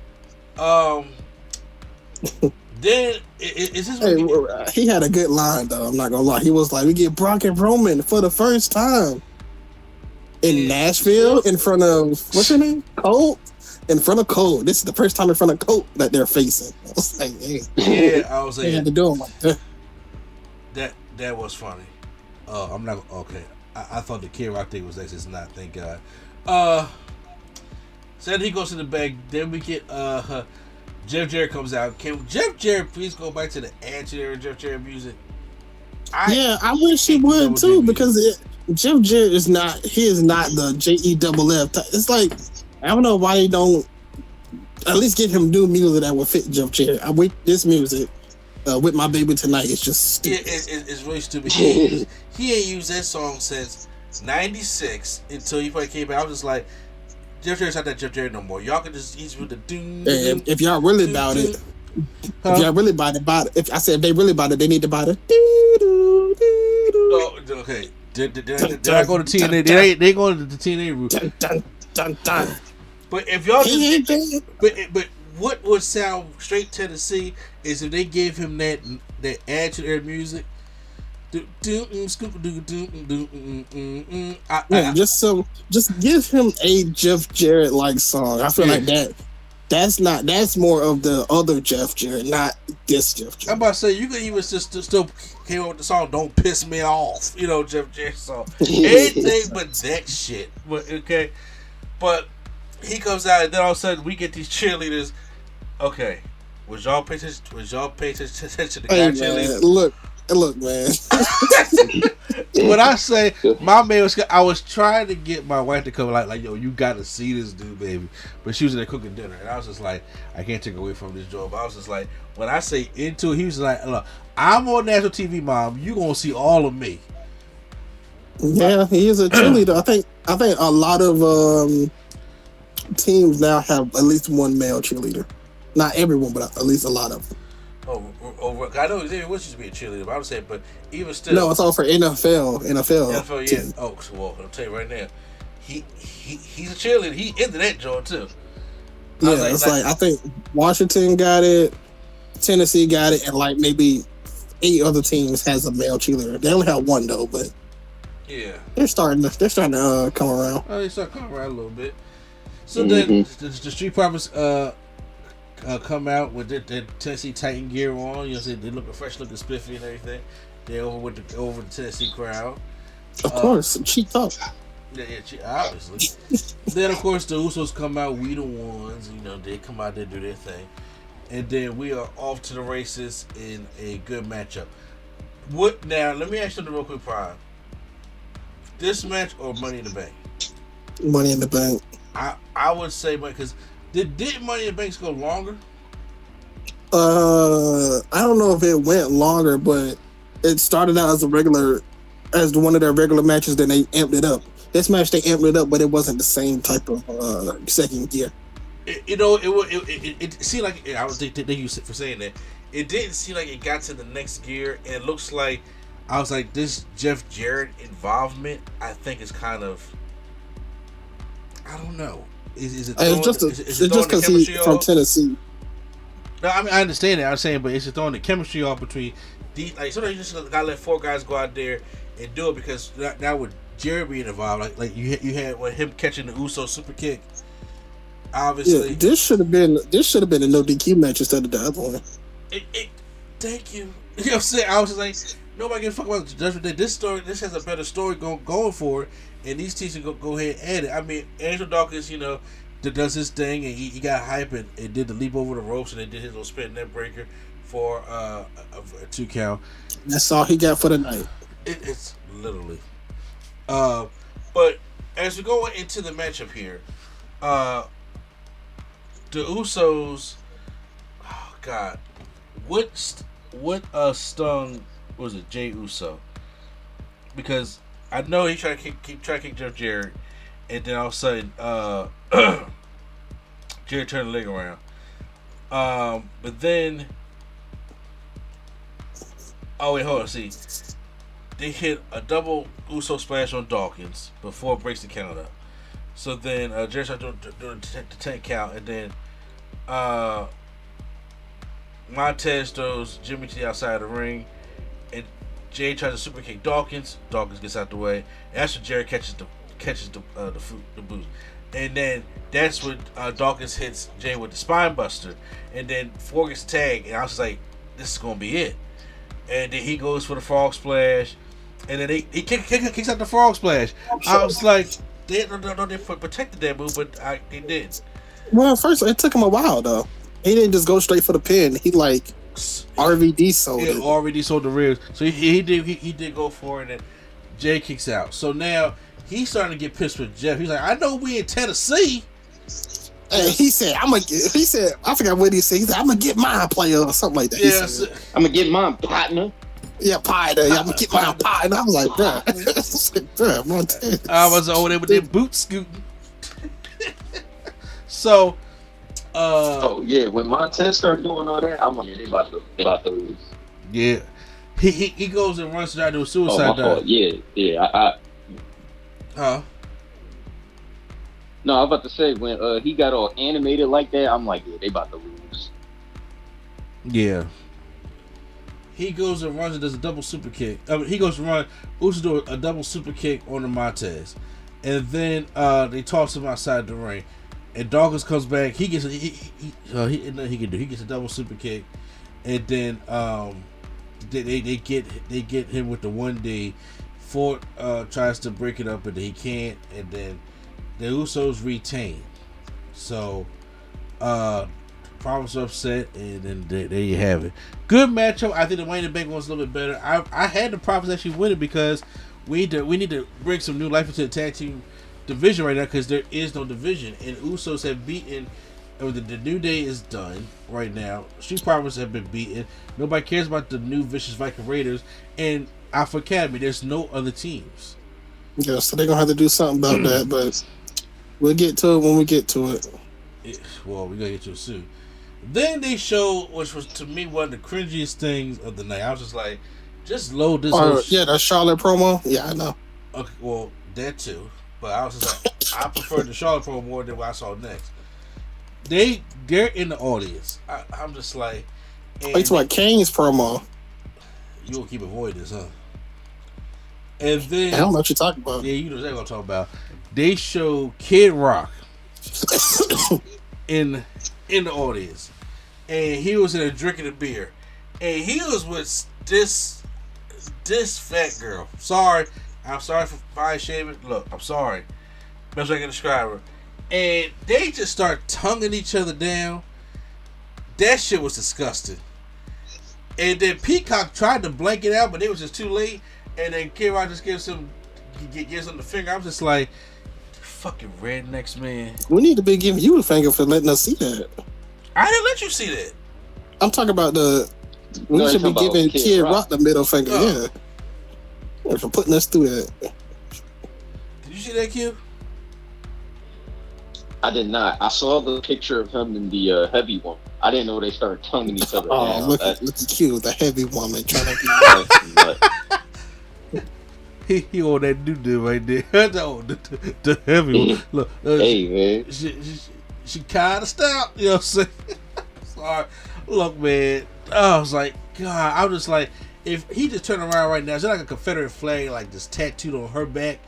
Then is this he had a good line though. I'm not gonna lie. He was like, "We get Brock and Roman for the first time in Nashville in front of what's your name? Colt. In front of Colt. This is the first time in front of Colt that they're facing." I was like, "Hey." Yeah, I was like, they had to do him like that. That was funny. I'm not okay. I thought the Kid Rock thing was next. It's not. Thank God. So then he goes to the back. Then we get Jeff Jarrett comes out. Can Jeff Jarrett please go back to the Attitude Jeff Jarrett music? I wish he would too because Jeff Jarrett is not. He is not the JEFF type. It's like I don't know why they don't at least give him new music that will fit Jeff Jarrett. This music with My Baby Tonight is just stupid. It's really stupid. He ain't used that song since '96 until he probably came out. I was just like, Jeff Jarrett's not that Jeff Jarrett no more. Y'all can just ease with the doom. If y'all really about it, if y'all really about it, if they really about it, they need to buy the. Oh, okay. Did I go to TNA? They go to the TNA route. Dun. But if y'all just, but what would sound straight Tennessee is if they gave him that Attitude Era music Just give him a Jeff Jarrett like song. I feel like that's more of the other Jeff Jarrett, not this Jeff Jarrett. I'm about to say you can even still came up with the song "Don't Piss Me Off," you know, Jeff Jarrett song. Anything but that shit. But okay, but he comes out and then all of a sudden we get these cheerleaders. Okay, was y'all paying attention to the guy cheerleaders? Look, man. When I say my man I was trying to get my wife to come like, yo, you gotta see this dude, baby. But she was in there cooking dinner, and I was just like, I can't take away from this job. But I was just like, when I say into it, he was like, look, I'm on national TV, Mom. You gonna see all of me. Yeah, he is a cheerleader. I think a lot of teams now have at least one male cheerleader. Not everyone, but at least a lot of them. I know Xavier Woods used to be a cheerleader, but I would say, but even still, no, it's all for NFL, yeah. team. Oh, well, I'll tell you right now, he's a cheerleader. He into that joint too. Yeah, it's like I think Washington got it, Tennessee got it, and like maybe 8 other teams has a male cheerleader. They only have one though, but yeah, they're starting to come around. Oh, they start coming around a little bit. So then the Street Profits come out with their Tennessee Titan gear on. You know, they looking fresh, looking spiffy and everything. They over the Tennessee crowd. Of course, cheap up. Yeah, obviously. Then of course the Usos come out. We the ones. You know, they come out there, do their thing, and then we are off to the races in a good matchup. What now? Let me ask you the real quick, Prime. This match or Money in the Bank? Money in the Bank. I would say, because did Money in the Bank go longer? I don't know if it went longer, but it started out as one of their regular matches. Then they amped it up. This match they amped it up, but it wasn't the same type of second gear. It seemed like I was thank you for saying that. It didn't seem like it got to the next gear, and it looks like I was like, this Jeff Jarrett involvement, I think is kind of, I don't know. Is it just because he's from Tennessee? No, I mean I understand that. I'm saying, but it's just throwing the chemistry off between these. Like sometimes you just gotta let 4 guys go out there and do it, because now with Jarrett being involved, like you had with him catching the Uso super kick. Obviously, yeah, this should have been a no DQ match instead of the other one. Thank you. You know what I'm saying? I was just like, nobody gives a fuck about the Judgment Day. This has a better story going for it, and these teams can go ahead and add it. I mean, Angel Dawkins, you know, does his thing, and he got hype and did the leap over the ropes, and they did his little spin net breaker for a 2 count. That's all he got for the night. It's literally. But as we go into the matchup here, the Usos, oh God, what stung was it Jey Uso? Because I know he tried to kick Jeff Jarrett, and then all of a sudden Jarrett turned the leg around. But then, oh wait, hold on. See, they hit a double Uso splash on Dawkins before it breaks the count up. So then Jarrett started doing the 10 count, and then Montez throws Jimmy to the outside of the ring, and Jay tries to super kick Dawkins. Dawkins gets out the way, and that's when Jarrett catches the boot. And then that's when Dawkins hits Jay with the spine buster, and then 4 gets tagged, and I was just like, this is gonna be it. And then he goes for the frog splash, and then he kicks out the frog splash. I was like, they protected that move, but they did. Well, first it took him a while though. He didn't just go straight for the pin. He like RVD sold it. RVD sold the ribs. So he did go for it, and Jay kicks out. So now he's starting to get pissed with Jeff. He's like, I know we in Tennessee. Hey, he said, I forgot what he said. He said, I'm gonna get mine, player, or something like that. Yeah, I'm gonna get mine, partner. Yeah, partner. Yeah, I'm gonna get mine, partner. I was like, bruh, Montez. I was over there with their boot scooting. So, oh yeah, when Montez started doing all that, I'm like, they about to lose. Yeah, he goes and runs to try to do a suicide dive. Yeah. Huh? No, I was about to say when he got all animated like that, I'm like, yeah, they about to lose. Yeah. he goes and runs and does a double super kick. He goes to run. Usos do a double super kick on the Montez, and then they toss him outside the ring. And Dawkins comes back. He gets he gets a double super kick, and then they get him with the 1D. Ford tries to break it up, but he can't, and then the Usos retain. So Promise are upset, and then there you have it. Good matchup. I think the Money in the Bank one's a little bit better. I had the Promise actually win it because we need to bring some new life into the tag team division right now, because there is no division, and Usos have beaten. The New Day is done right now. Street Profits have been beaten. Nobody cares about the new Vicious Viking Raiders and Alpha Academy. There's no other teams. Yeah, so they're gonna have to do something about that, but we'll get to it when we get to it. Well, we're gonna get to it soon. Then they showed, which was to me one of the cringiest things of the night. I was just like, just load this. Yeah, the Charlotte promo. Yeah, I know. Okay, well, that too. But I was just like, I prefer the Charlotte promo more than what I saw next. They're in the audience. I'm just like, it's like Kane's promo. You will keep avoiding this, huh? And then I don't know what you're talking about. Yeah, you know exactly what I'm talking about. They show Kid Rock in the audience, and he was in there drinking a beer, and he was with this fat girl. I'm sorry for body shaming. Look, I'm sorry. Best way I can describe her. And they just start tonguing each other down. That shit was disgusting. And then Peacock tried to blank it out, but it was just too late. And then Kid Rock just gives him the finger. I'm just like, fucking rednecks, man. We need to be giving you the finger for letting us see that. I didn't let you see that. I'm talking about we should be giving Kid Rock the middle finger, yeah. For putting us through that. Did you see that, Q? I did not. I saw the picture of him in the heavy one. I didn't know they started tonguing each other. Oh, look at Q, the heavy woman trying to be. He on that dude right there. the heavy one. Look, hey man, she kind of stopped. You know what I'm saying? Sorry. Look, man. I was like, God. I was just like, if he just turned around right now, is it like a Confederate flag like this tattooed on her back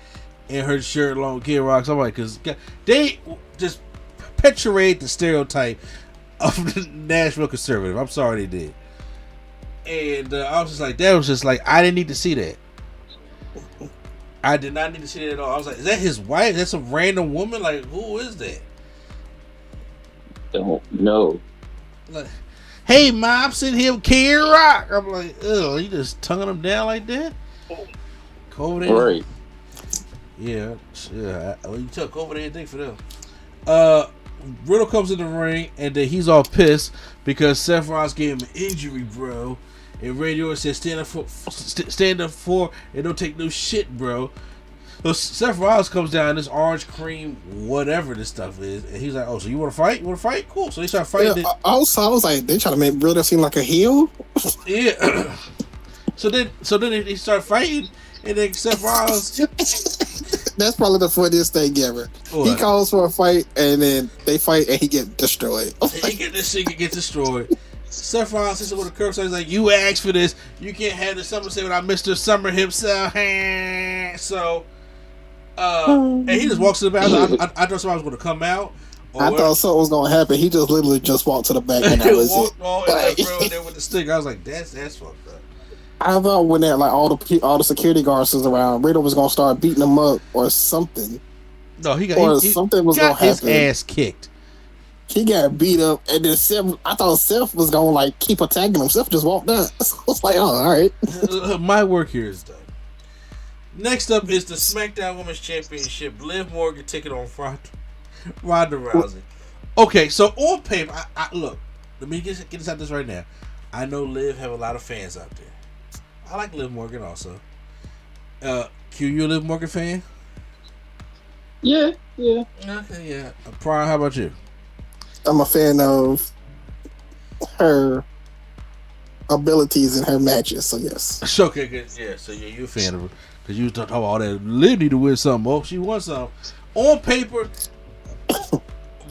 and her shirt along Kid Rock? I'm like, because they just perpetuate the stereotype of the Nashville conservative. I'm sorry they did. And I was just like, that was just like, I didn't need to see that. I did not need to see that at all. I was like, is that his wife? Is that some random woman? Like, who is that? Don't know. Like, hey, Mom, I'm sitting here with Kid Rock. I'm like, ugh, you just tonguing him down like that? Over there. Right. Yeah. Well, you took over there and think for them. Riddle comes in the ring, and then he's all pissed because Seth Rollins gave him an injury, bro. And Randy Orton says, stand up for, and don't take no shit, bro. So Seth Rollins comes down, this orange cream, whatever this stuff is, and he's like, oh, so you want to fight? You want to fight? Cool. So they start fighting. Yeah, also, I was like, they trying to make Riddle seem like a heel? Yeah. So then they start fighting, and then Seth Rollins... That's probably the funniest thing ever. What? He calls for a fight, and then they fight, and he get destroyed. He get this shit get destroyed. Seth Rollins sits with a curse. He's like, "You asked for this. You can't have the SummerSlam without Mr. Summer himself." So, and he just walks to the back. I thought somebody was going to come out. I thought something was going to happen. He just literally just walked to the back, and that was it. And there with the stick. I was like, "That's fucked up." I thought when that all the security guards was around, Riddle was gonna start beating him up or something. No, something was gonna happen. His ass kicked. He got beat up, and then I thought Seth was gonna keep attacking him. Seth just walked out. So I was like, oh, all right. My work here is done. Next up is the SmackDown Women's Championship. Liv Morgan taking on Ronda Rousey. Okay, so on paper, I look. Let me get this out this right now. I know Liv have a lot of fans out there. I like Liv Morgan also. Q, you a Liv Morgan fan? Yeah. Okay, yeah. Brian, how about you? I'm a fan of her abilities in her matches, so yes. Okay, good. Yeah, so you're a fan of her. Because you was talking about all that. Liv need to win something. Oh, she won something. On paper...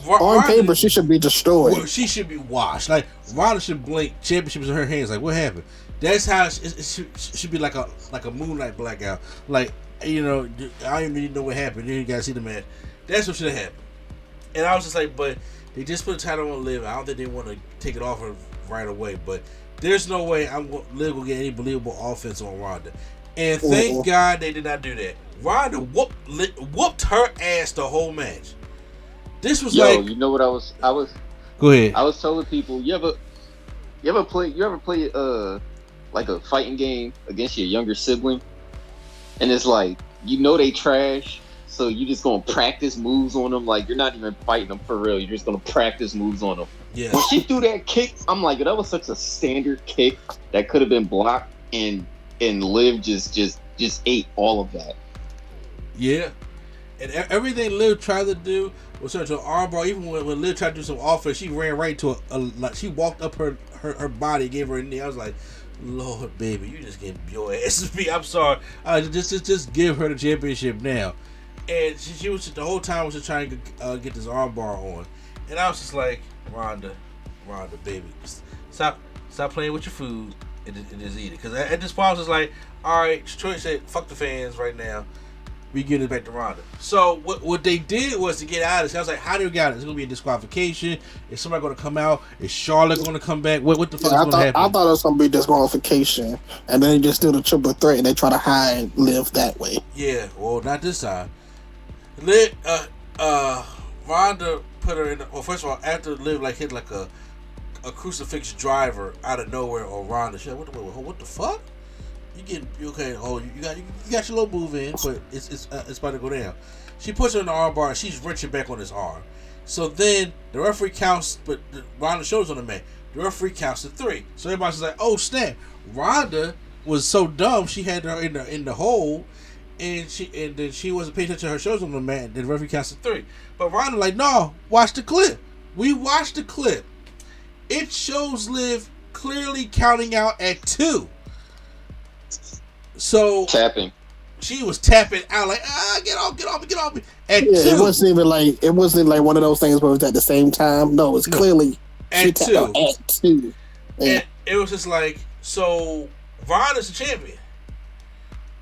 On paper, she should be destroyed. Well, she should be washed. Like, Ronda should blink championships in her hands. Like, what happened? That's how it should be like a moonlight blackout. Like, you know, I don't even know what happened. You gotta see the match. That's what should have happened. And I was just like, but they just put the title on Liv. I don't think they want to take it off her right away. But there's no way Liv will get any believable offense on Ronda. And thank God they did not do that. Ronda whooped her ass the whole match. This was you know what I was Go ahead. I was telling people, you ever play like a fighting game against your younger sibling, and it's like, you know, they trash, so you just gonna practice moves on them. Like, you're not even fighting them for real, you're just gonna practice moves on them. Yeah. When she threw that kick, I'm like, that was such a standard kick that could have been blocked, and Liv just ate all of that. Yeah. And everything Liv tried to do was turn to an armbar. Even when Liv tried to do some offense, she ran right to like, she walked up her body, gave her a knee. I was like, Lord, baby, you just getting your ass beat. I'm sorry. Just give her the championship now. And she was the whole time was just trying to get this armbar on, and I was just like, Ronda, baby, stop playing with your food and just eat it. Because at this point I was just like, all right, Troy said, fuck the fans right now. We get it back to Ronda. So what they did was to get out of this. I was like, how do we get out of this? It's gonna be a disqualification. Is somebody gonna come out? Is Charlotte gonna come back? What the fuck is gonna happen? I thought it was gonna be disqualification, and then they just do the triple threat and they try to hide Liv that way. Yeah, well, not this time. Ronda put her in. Well, first of all, after Liv hit like a crucifix driver out of nowhere on Ronda, she like, what the fuck? You okay? Oh, you got your little move in, but it's about to go down. She puts her in the arm bar and she's wrenching back on his arm. So then the referee counts, but Ronda shows on the mat. The referee counts to 3. So everybody's like, oh snap! Ronda was so dumb, she had her in the hole, and then she wasn't paying attention to her shows on the mat. And the referee counts to 3. But Ronda like, no, watch the clip. We watched the clip. It shows Liv clearly counting out at 2. So tapping. She was tapping out like, get off me. At 2. It wasn't like one of those things where it was at the same time. No, it's clearly at 2. At 2. And it was just like, so Ronda's the champion.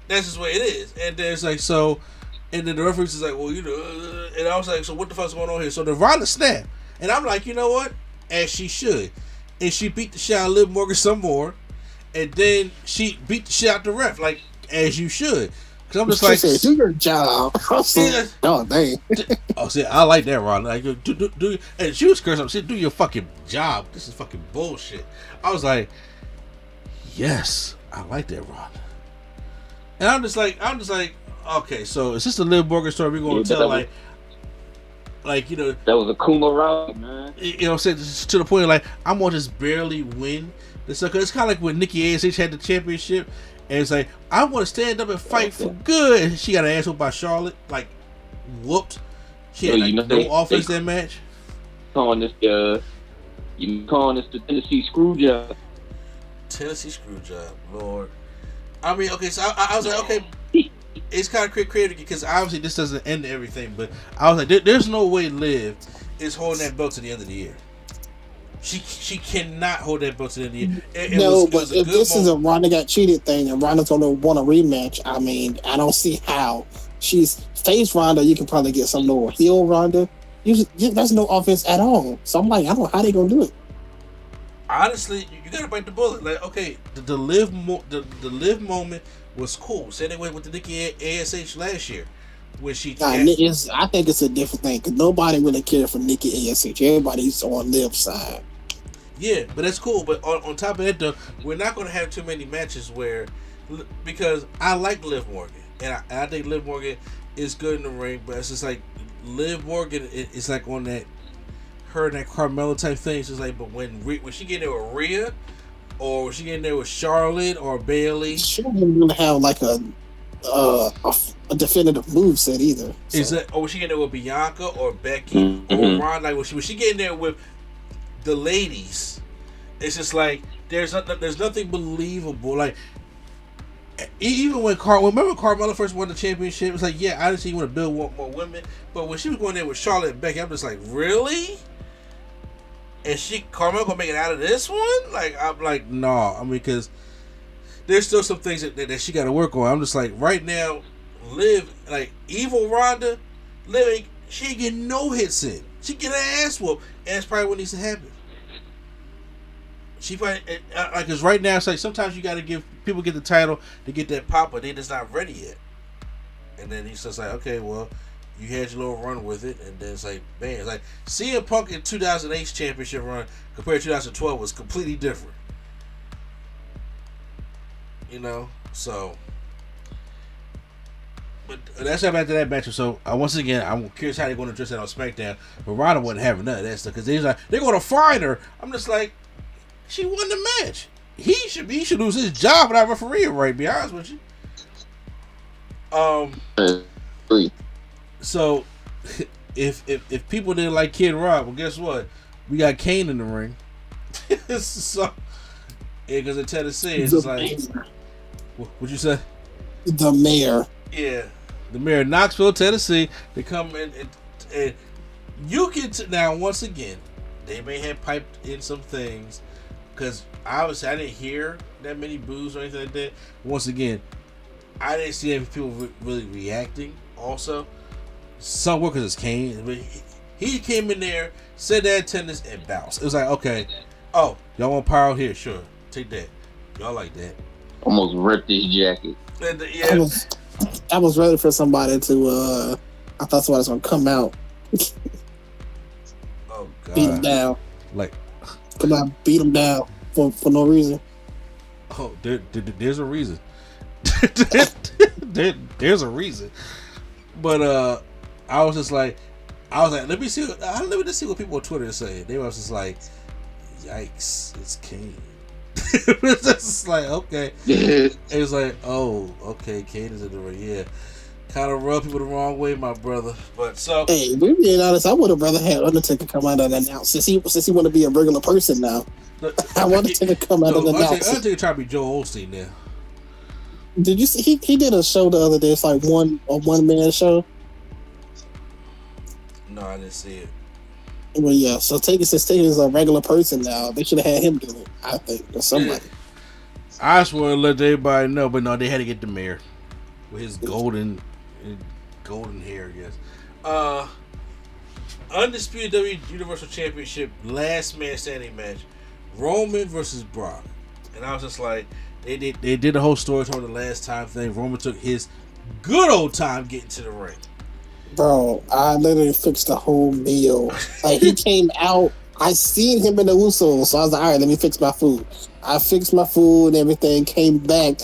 That's just the way it is. And then it's like, so, and then the referee's is like, well, you know, and I was like, so what the fuck's going on here? So the Ronda snapped, and I'm like, you know what? As she should. And she beat the shit out of Liv Morgan some more. And then she beat the shit out the ref, like, as you should. Because I'm just like, said, do your job. Oh, dang. Oh, see, I like that, Ron. Like, do, and she was cursing. She said, do your fucking job. This is fucking bullshit. I was like, yes, I like that, Ron. And I'm just like, okay, so is this the Liv Morgan story we're going to tell? Like, you know, that was a Kuma ride, man. You know what I'm saying? To the point of, like, I'm going to just barely win. It's kind of like when Nikki ASH had the championship, and it's like, I want to stand up and fight for good. She got an ass whooped by Charlotte, like, whooped. She had no offense that match. Calling this the Tennessee screw job. Tennessee screw job, Lord. I mean, okay, so I was like, okay, it's kind of creative because obviously this doesn't end everything, but I was like, there's no way Liv is holding that belt to the end of the year. She cannot hold that belt to the end of the year. But if this is a Ronda got cheated thing and Ronda's gonna want a rematch, I mean, I don't see how. She's face Ronda, you can probably get some more. Heel Ronda, that's no offense at all. So I'm like, I don't know how they gonna do it. Honestly, you gotta bite the bullet. Like, okay, the Liv moment was cool. Same way with the Nikki ASH last year. When she I think it's a different thing because nobody really cared for Nikki ASH. Everybody's on Liv's side. Yeah, but that's cool. But on top of that, though, we're not going to have too many matches because I like Liv Morgan, and I think Liv Morgan is good in the ring. But it's just like Liv Morgan is like on that her and that Carmella type thing. It's just like, but when she get in there with Rhea, or when she get in there with Charlotte or Bayley, she doesn't really have like a definitive moveset either. So. Is that, or was she getting there with Bianca or Becky or Ron? Like, was she getting there with the ladies? It's just like there's nothing believable. Like, even when remember Carmella first won the championship, it was like, yeah, I didn't see you want to build more women, but when she was going there with Charlotte and Becky, I'm just like, really? And Carmella gonna make it out of this one? Like, I'm like, no. I mean, because there's still some things that she got to work on. I'm just like, right now, Liv, like, evil Ronda, Liv, she ain't getting no hits in. She get her ass whooped, and that's probably what needs to happen. She probably, like, because right now, it's like, sometimes you got to give, people get the title to get that pop, but they're just not ready yet. And then he's just like, okay, well, you had your little run with it, and then it's like, man, it's like, CM Punk in 2008's championship run compared to 2012 was completely different. You know, so, but that's how after that match. So once again, I'm curious how they're going to address that on SmackDown. But Ronda wasn't having none of that stuff because they're going to find her. I'm just like, she won the match. He should lose his job without refereeing, right? Be honest with you. So if people didn't like Kid Rock, well, guess what? We got Kane in the ring. So, yeah, because in Tennessee, it's just like. What'd you say? The mayor. Yeah, the mayor of Knoxville, Tennessee. They come in and you can now once again, they may have piped in some things because obviously I didn't hear that many boos or anything like that. Once again, I didn't see any people really reacting. Also, some workers is Kane, but he came in there, said that attendance and bounced. It was like, okay, oh, y'all want power here? Sure, take that. Y'all like that. Almost ripped his jacket. Yeah. I was ready for somebody to. I thought somebody was gonna come out, oh God, beat him down. Like, come out, beat him down for no reason. Oh, there's a reason. There's a reason. But I was just like, let me just see what people on Twitter are saying. They was just like, yikes, it's Kane. It's just like, okay. It was like, oh, okay, Kane is in the ring. Yeah, kind of rub people the wrong way, my brother. But so, hey, we're being honest. I would have rather had Undertaker come out and announce since he want to be a regular person now. I want Undertaker to come out and announce. Undertaker trying to be Joe Osteen now. Did you see he did a show the other day? It's like a one man show. No, I didn't see it. Well, yeah. So since Taker's a regular person now, they should have had him do it. I think or somebody. Yeah. I just want to let everybody know, but no, they had to get the mayor with his golden hair. I guess. Undisputed WWE Universal Championship last man standing match, Roman versus Brock, and I was just like, they did the whole story told the last time thing. Roman took his good old time getting to the ring. Bro, I literally fixed the whole meal. Like, he came out, I seen him in the Usos, so I was like, all right, let me fix my food. I fixed my food and everything, came back.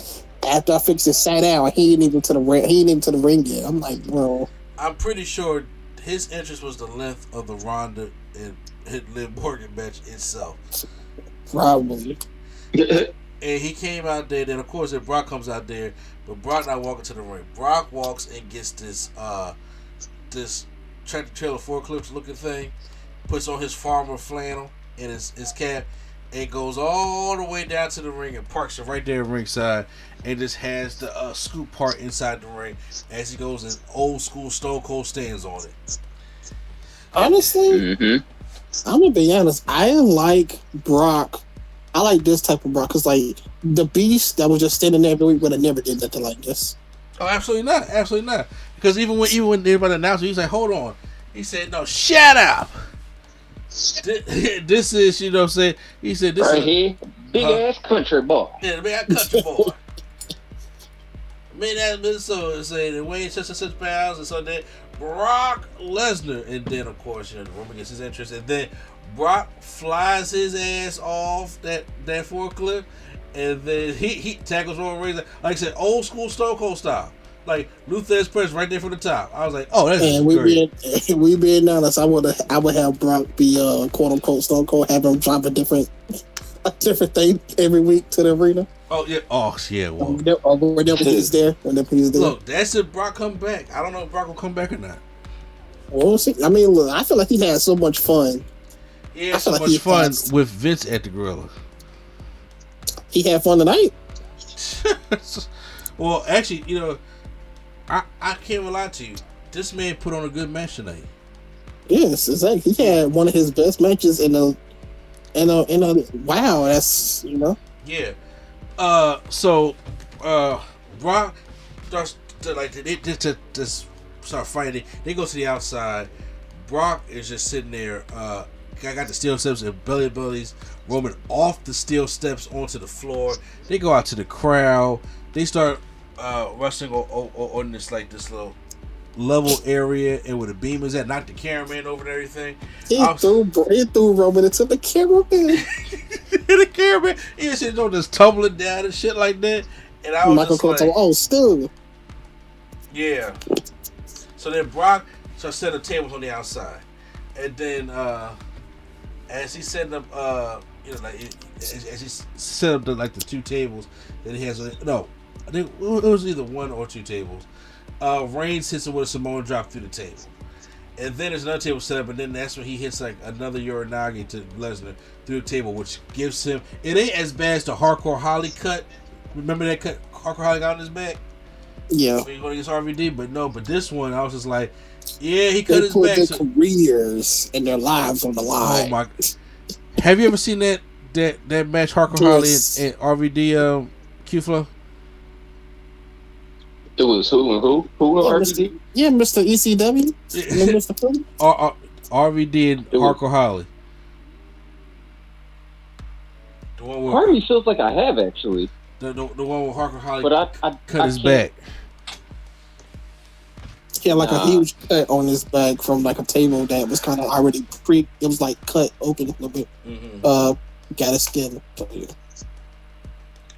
After I fixed it, sat down, he ain't even to the ring yet. I'm like, bro. I'm pretty sure his interest was the length of the Ronda and Liv Morgan match itself. Probably. And he came out there, then of course if Brock comes out there, but Brock not walking to the ring. Brock walks and gets this tractor trailer forklift looking thing, puts on his farmer flannel and his cap, and goes all the way down to the ring and parks it right there ringside, and just has the scoop part inside the ring as he goes and old school Stone Cold stands on it. Honestly, I'm gonna be honest. I like Brock. I like this type of Brock because, like, the Beast that was just standing there every week would have never did nothing like this. Oh, absolutely not, absolutely not. Because even when everybody announced it, he's like, "Hold on," he said, "No, shut up." This is, you know what I'm saying? He said, "This right is here, big ass country boy." Yeah, the big ass country boy. Man, that's Minnesota saying that weighing such and such pounds, and so then Brock Lesnar, and then of course, you know, the Roman gets his interest, and then Brock flies his ass off that forklift, and then he tackles Roman Reigns, like I said, old school Stone Cold style, like Luther's press right there from the top. I was like, oh, that's great. We being honest, I would have Brock be quote unquote Stone Cold, have him drop a different thing every week to the arena. Oh yeah, Well, whenever he's there, Look, that's if Brock come back. I don't know if Brock will come back or not. Well, see, I mean, look, I feel like he had so much fun. He had so much fun with Vince at the Gorilla. He had fun tonight. Well, actually, you know, I can't even lie to you. This man put on a good match tonight. Yes, exactly. He had one of his best matches in a wow. That's, you know. Yeah, So Brock starts to like they just start fighting. They go to the outside. Brock is just sitting there. I got the steel steps and bellies roaming off the steel steps onto the floor. They go out to the crowd. They start wrestling on this like this little level area and where the beam is at. Knocked the cameraman over and everything. He threw Roman into the cameraman. The cameraman, he was sitting on just tumbling down and shit like that. And I was Michael just like, told, "Oh, still." Yeah. So then Brock starts setting up tables on the outside, and then as he set up, as he set up the two tables that he has. No, I think it was either one or two tables. Reigns hits him with a Samoan drop through the table, and then there's another table set up, and then that's when he hits like another Uranage to Lesnar through the table, which gives him. It ain't as bad as the Hardcore Holly cut. Remember that cut Hardcore Holly got on his back? Yeah. He's going against RVD, but this one I was just like, yeah, he cut his back. They put their careers and their lives on the line. Oh my! Have you ever seen that match Hardcore Holly and RVD Q-Flow? It was who and who? Who and RVD? Yeah, Mr. ECW. Mr. Philly. RVD and Hardcore Holly. The one with, Harvey feels like I have actually. The one with Hardcore Holly, but I cut his back. He had like a huge cut on his back from like a table that was kind of already it was like cut open a little bit. Mm-hmm. Got his skin.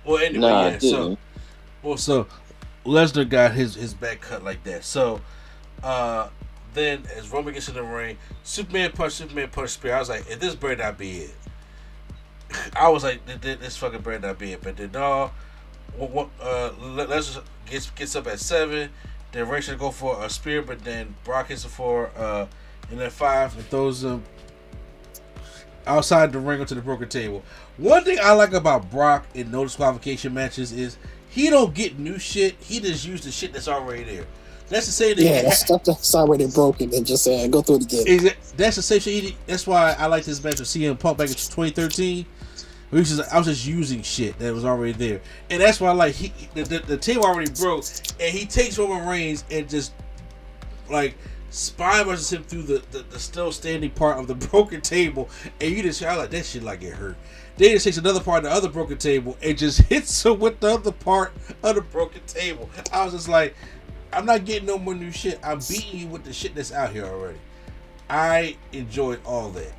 Well, anyway, so Lesnar got his back cut like that. So then as Roman gets in the ring, Superman punch, spear. I was like, if this better not be it. I was like, this fucking better not be it. But then no, Lesnar gets up at 7. Then Ray should go for a spear, but then Brock hits it for and then 5 and throws him outside the ring onto the broken table. One thing I like about Brock in no disqualification matches is he don't get new shit. He just used the shit that's already there. That's the same thing. Yeah, that stuff that's already broken and just go through it again. That's the same shit. That's why I like this match with CM Punk back in 2013. I was just using shit that was already there, and that's why I like the table already broke, and he takes Roman Reigns and just like spine rushes him through the still standing part of the broken table, and you just I like that shit like it hurt. Then he just takes another part of the other broken table and just hits him with the other part of the broken table. I was just like, I'm not getting no more new shit. I'm beating you with the shit that's out here already. I enjoyed all that.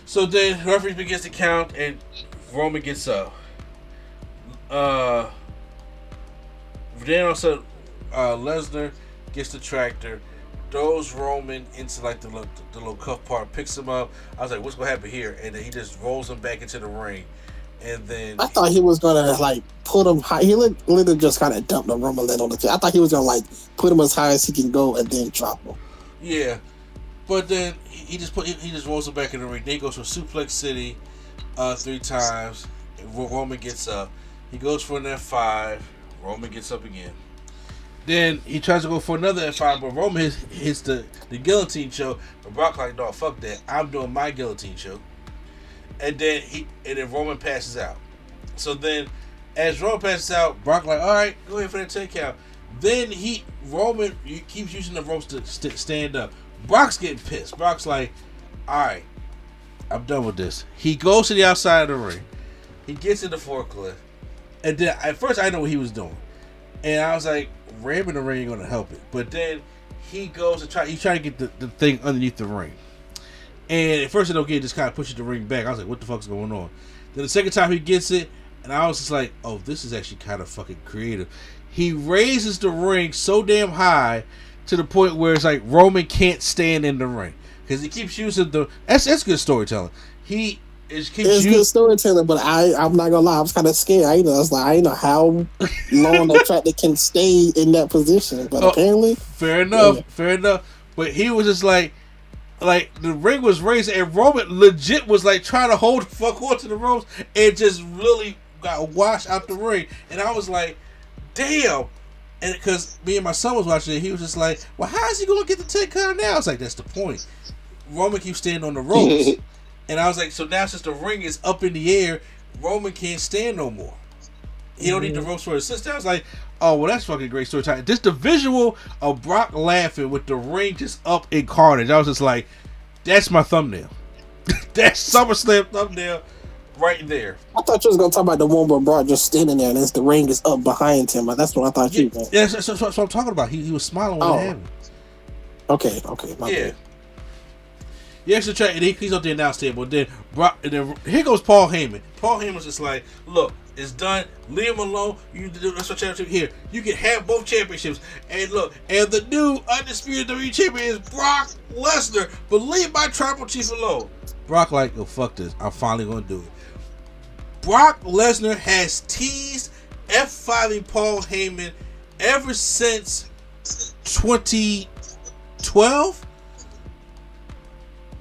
So then the referee begins to count and Roman gets up. Then also Lesnar gets the tractor, throws Roman into like the little cuff part, picks him up. I was like, what's gonna happen here? And then he just rolls him back into the ring. And then I thought he was gonna like put him high. He literally just kind of dumped the Roman lid on the table. I thought he was gonna like put him as high as he can go and then drop him. Yeah. But then he just rolls him back in the ring. Then he goes for Suplex City 3 times. Roman gets up. He goes for an F5. Roman gets up again. Then he tries to go for another F5, but Roman hits the guillotine choke. But Brock like, no, fuck that. I'm doing my guillotine choke. And then Roman passes out. So then, as Roman passes out, Brock like, all right, go ahead for that 10 count. Then Roman keeps using the ropes to stand up. Brock's getting pissed. Brock's like, alright, I'm done with this. He goes to the outside of the ring. He gets in the forklift. And then at first I didn't know what he was doing. And I was like, ramming the ring ain't gonna help it. But then he goes to he's trying to get the thing underneath the ring. And at first I don't get it, just kind of pushes the ring back. I was like, what the fuck's going on? Then the second time he gets it, and I was just like, oh, this is actually kind of fucking creative. He raises the ring so damn high to the point where it's like Roman can't stand in the ring because he keeps using that's good storytelling. It's good storytelling, but I'm not gonna lie, I was kind of scared. I didn't know how long the tractor can stay in that position, but apparently, fair enough. But he was just like the ring was raised, and Roman legit was like trying to hold the fuck onto the ropes, and just really got washed out the ring. And I was like, damn. And because me and my son was watching it, he was just like, well, how is he going to get the 10 count now? I was like, that's the point. Roman keeps standing on the ropes. And I was like, so now since the ring is up in the air, Roman can't stand no more. He don't need the ropes for his sister. I was like, oh, well, that's fucking great storytelling. Just the visual of Brock laughing with the ring just up in carnage. I was just like, that's my thumbnail. That's SummerSlam thumbnail right there. I thought you was gonna talk about the one where Brock just standing there and the ring is up behind him. That's what I thought you meant. Yeah, that's what I'm talking about. He was smiling when it happened. Okay, my bad. Yeah, so try, and he's up there announce table. And then Brock, and then here goes Paul Heyman. Paul Heyman's just like, look, it's done. Leave him alone. You do that's what championship here. You can have both championships. And look, and the new undisputed WWE champion is Brock Lesnar. But leave my tribal chief alone. Brock like, oh fuck this. I'm finally gonna do it. Brock Lesnar has teased F5ing Paul Heyman ever since 2012.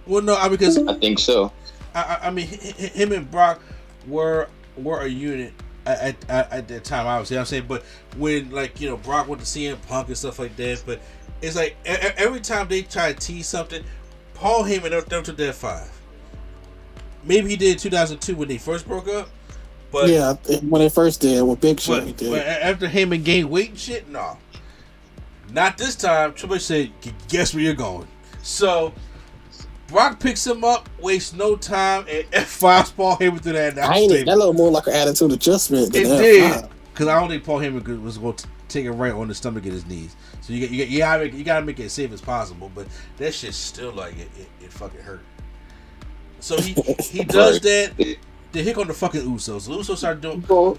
Well, no, because I think so. I mean, him and Brock were a unit at that time. Obviously, I'm saying, but when Brock went to CM Punk and stuff like that, but it's like every time they try to tease something, Paul Heyman never took that 5. Maybe he did in 2002 when they first broke up. But yeah, when they first did, with Big Show, he did. But after Heyman gained weight and shit, no, not this time. Triple H said, "Guess where you're going." So Brock picks him up, wastes no time, and F5's Paul Heyman to that. That looked more like an attitude adjustment. It did, because I don't think Paul Heyman was going to take it right on the stomach and his knees. So you gotta make it as safe as possible. But that shit still like it fucking hurt. So he does that. Then here come the fucking Usos. The Usos start doing. Brock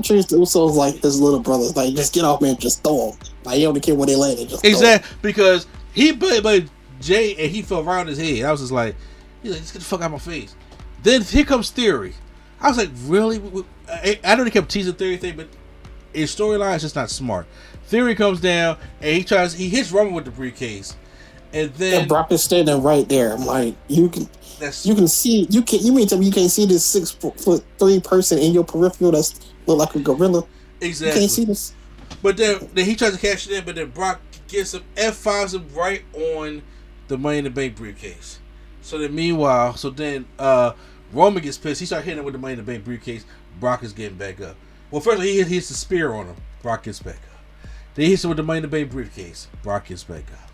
treats the Usos like his little brothers. Like, just get off me and just throw them. Like, you don't care where they landed. Just exactly, because he played Jay and he fell around his head. I was just like, just get the fuck out of my face. Then here comes Theory. I was like, really? I know they kept teasing Theory thing, but his storyline is just not smart. Theory comes down and he hits Roman with the briefcase, and then Brock is standing right there. I'm like, you can see. You mean to me you can't see this 6'3" person in your peripheral that's look like a gorilla? Exactly. You can't see this. But then he tries to cash it in, but then Brock gets him, F5s him right on the Money in the Bank briefcase. So then Roman gets pissed. He starts hitting him with the Money in the Bank briefcase. Brock is getting back up. Well, first he hits the spear on him. Brock gets back up. Then he hits him with the Money in the Bank briefcase. Brock gets back up.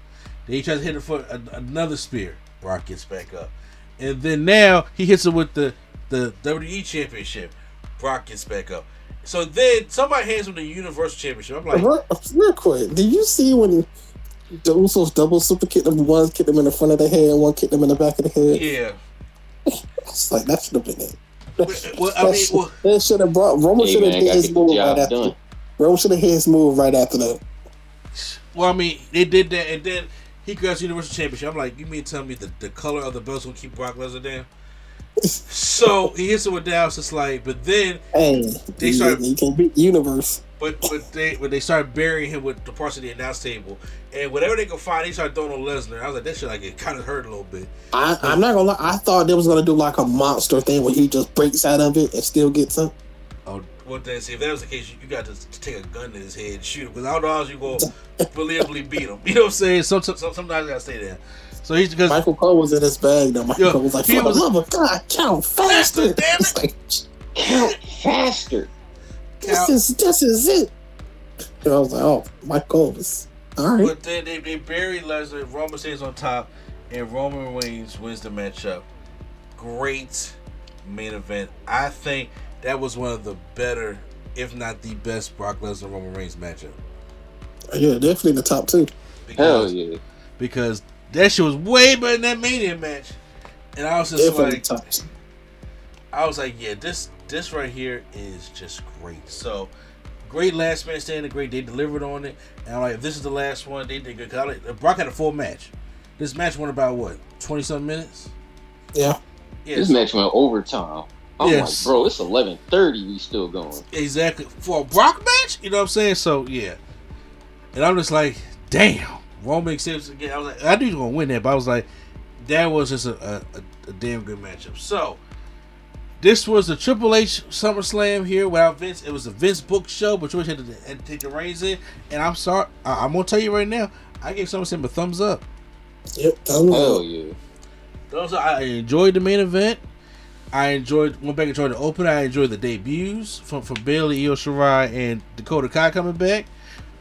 Then he tries to hit him for another spear. Brock gets back up. And then now he hits him with the WWE Championship. Brock gets back up. So then somebody hands him the Universal Championship. I'm like, real quick, did you see when the Usos double super kicked them? One kicked them in the front of the head, one kicked them in the back of the head. Yeah. It's like that should have been it. That should have brought Roman. Should have hit his move right after. Roman should have hit his move right after that. Well, I mean, they did that, and then he grabs the Universal Championship. I'm like, you mean tell me the color of the belt's gonna keep Brock Lesnar down? So he hits it with down. It's like, but then they started. You can beat Universe. But they started burying him with the parts of the announce table, and whatever they could find, they started throwing on Lesnar. I was like, that shit it kind of hurt a little bit. I'm not gonna lie. I thought they was gonna do like a monster thing where he just breaks out of it and still gets up. Oh, well then, see if that was the case, you got to take a gun to his head and shoot him, because I don't know how you go believably beat him. You know what I'm saying? Sometimes I gotta stay there. So he's because Michael Cole was in his bag though. Michael Cole was like, "For the love of God, count faster! Damn it! Like, count faster! This is it." And I was like, "Oh, Michael Cole is all right." But then they bury Lesnar. Roman stays on top, and Roman Reigns wins the matchup. Great main event. I think that was one of the better, if not the best, Brock Lesnar Roman Reigns matchup. Yeah, definitely in the top 2. Hell yeah! Because that shit was way better than that Mania match, and I was just definitely yeah, this right here is just great. So great last man standing, great. They delivered on it, and I'm like, if this is the last one, they did good. Cause Brock had a full match. This match went about 20-something minutes. Yeah. This match went overtime. I'm like, bro, it's 11:30. We still going. Exactly for a Brock match. You know what I'm saying? So yeah, and I'm just like, damn. Roman saves again. I was like, I knew he was gonna win that, but I was like, that was just a damn good matchup. So this was the Triple H SummerSlam here without Vince. It was a Vince book show, but Triple H had to take the reins in. And I'm sorry, I'm gonna tell you right now, I gave SummerSlam a thumbs up. Yep, hell yeah. I enjoyed the main event. Went back and enjoyed the opener. I enjoyed the debuts from Bayley, Io Shirai, and Dakota Kai coming back.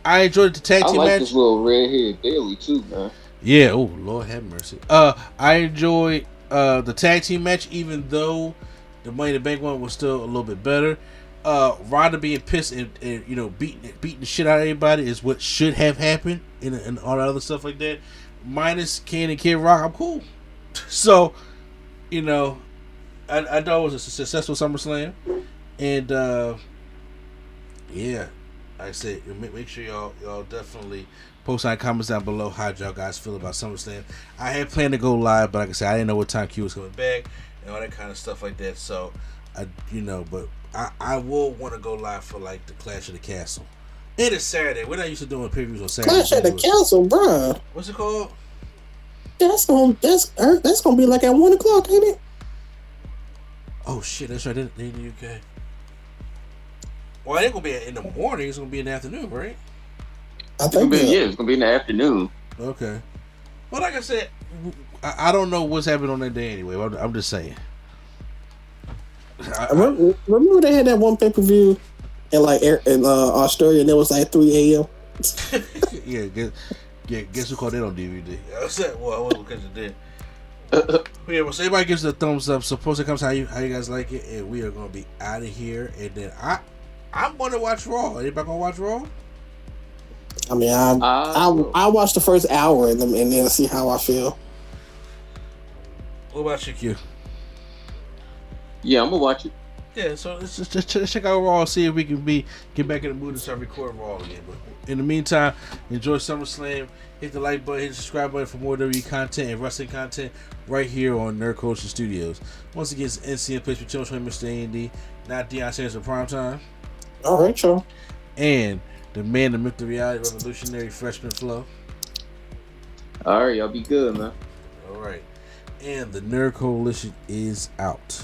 I enjoyed the tag team match. I like this little red-haired Bayley too, man. Yeah, oh Lord have mercy. I enjoyed the tag team match, even though the Money in the Bank one was still a little bit better. Ronda being pissed and beating the shit out of everybody is what should have happened, and all that other stuff like that. Minus Kane and Kid Rock, I'm cool. So, I thought it was a successful SummerSlam, and yeah, like I said, make sure y'all definitely post on comments down below how y'all guys feel about SummerSlam. I had planned to go live, but like I said, I didn't know what time Q was coming back and all that kind of stuff like that. So, but I will want to go live for like the Clash of the Castle. It is Saturday. We're not used to doing previews on Saturday. Clash of the Castle, bro. What's it called? That's gonna be like at 1 o'clock, ain't it? Oh shit, that's right. In the UK. Well, it ain't gonna be in the morning. It's gonna be in the afternoon, right? I think it's gonna be in the afternoon. Okay. Well, like I said, I don't know what's happening on that day anyway. I'm just saying. Remember they had that one pay-per-view in Australia, and it was like 3 a.m. Guess who caught that on DVD? I said, well, I wasn't because it did. Yeah, well, so everybody gives it a thumbs up. Suppose it comes how you guys like it, and we are gonna be out of here. And then I'm gonna watch Raw. Anybody gonna watch Raw? I mean, I watched the first hour and then see how I feel. What about you, Q? Yeah, I'm gonna watch it. Yeah, so let's just check out Raw and see if we can get back in the mood and start recording Raw again. But in the meantime, enjoy SummerSlam. Hit the like button, hit the subscribe button for more WWE content and wrestling content right here on Nerd Culture Studios. Once again, it's NC in place for Children Mr. A&D, not Deion Sanders for Primetime. All right, y'all. And the man, the myth, the reality, revolutionary freshman Flow. All right, y'all be good, man. All right. And the Nerd Coalition is out.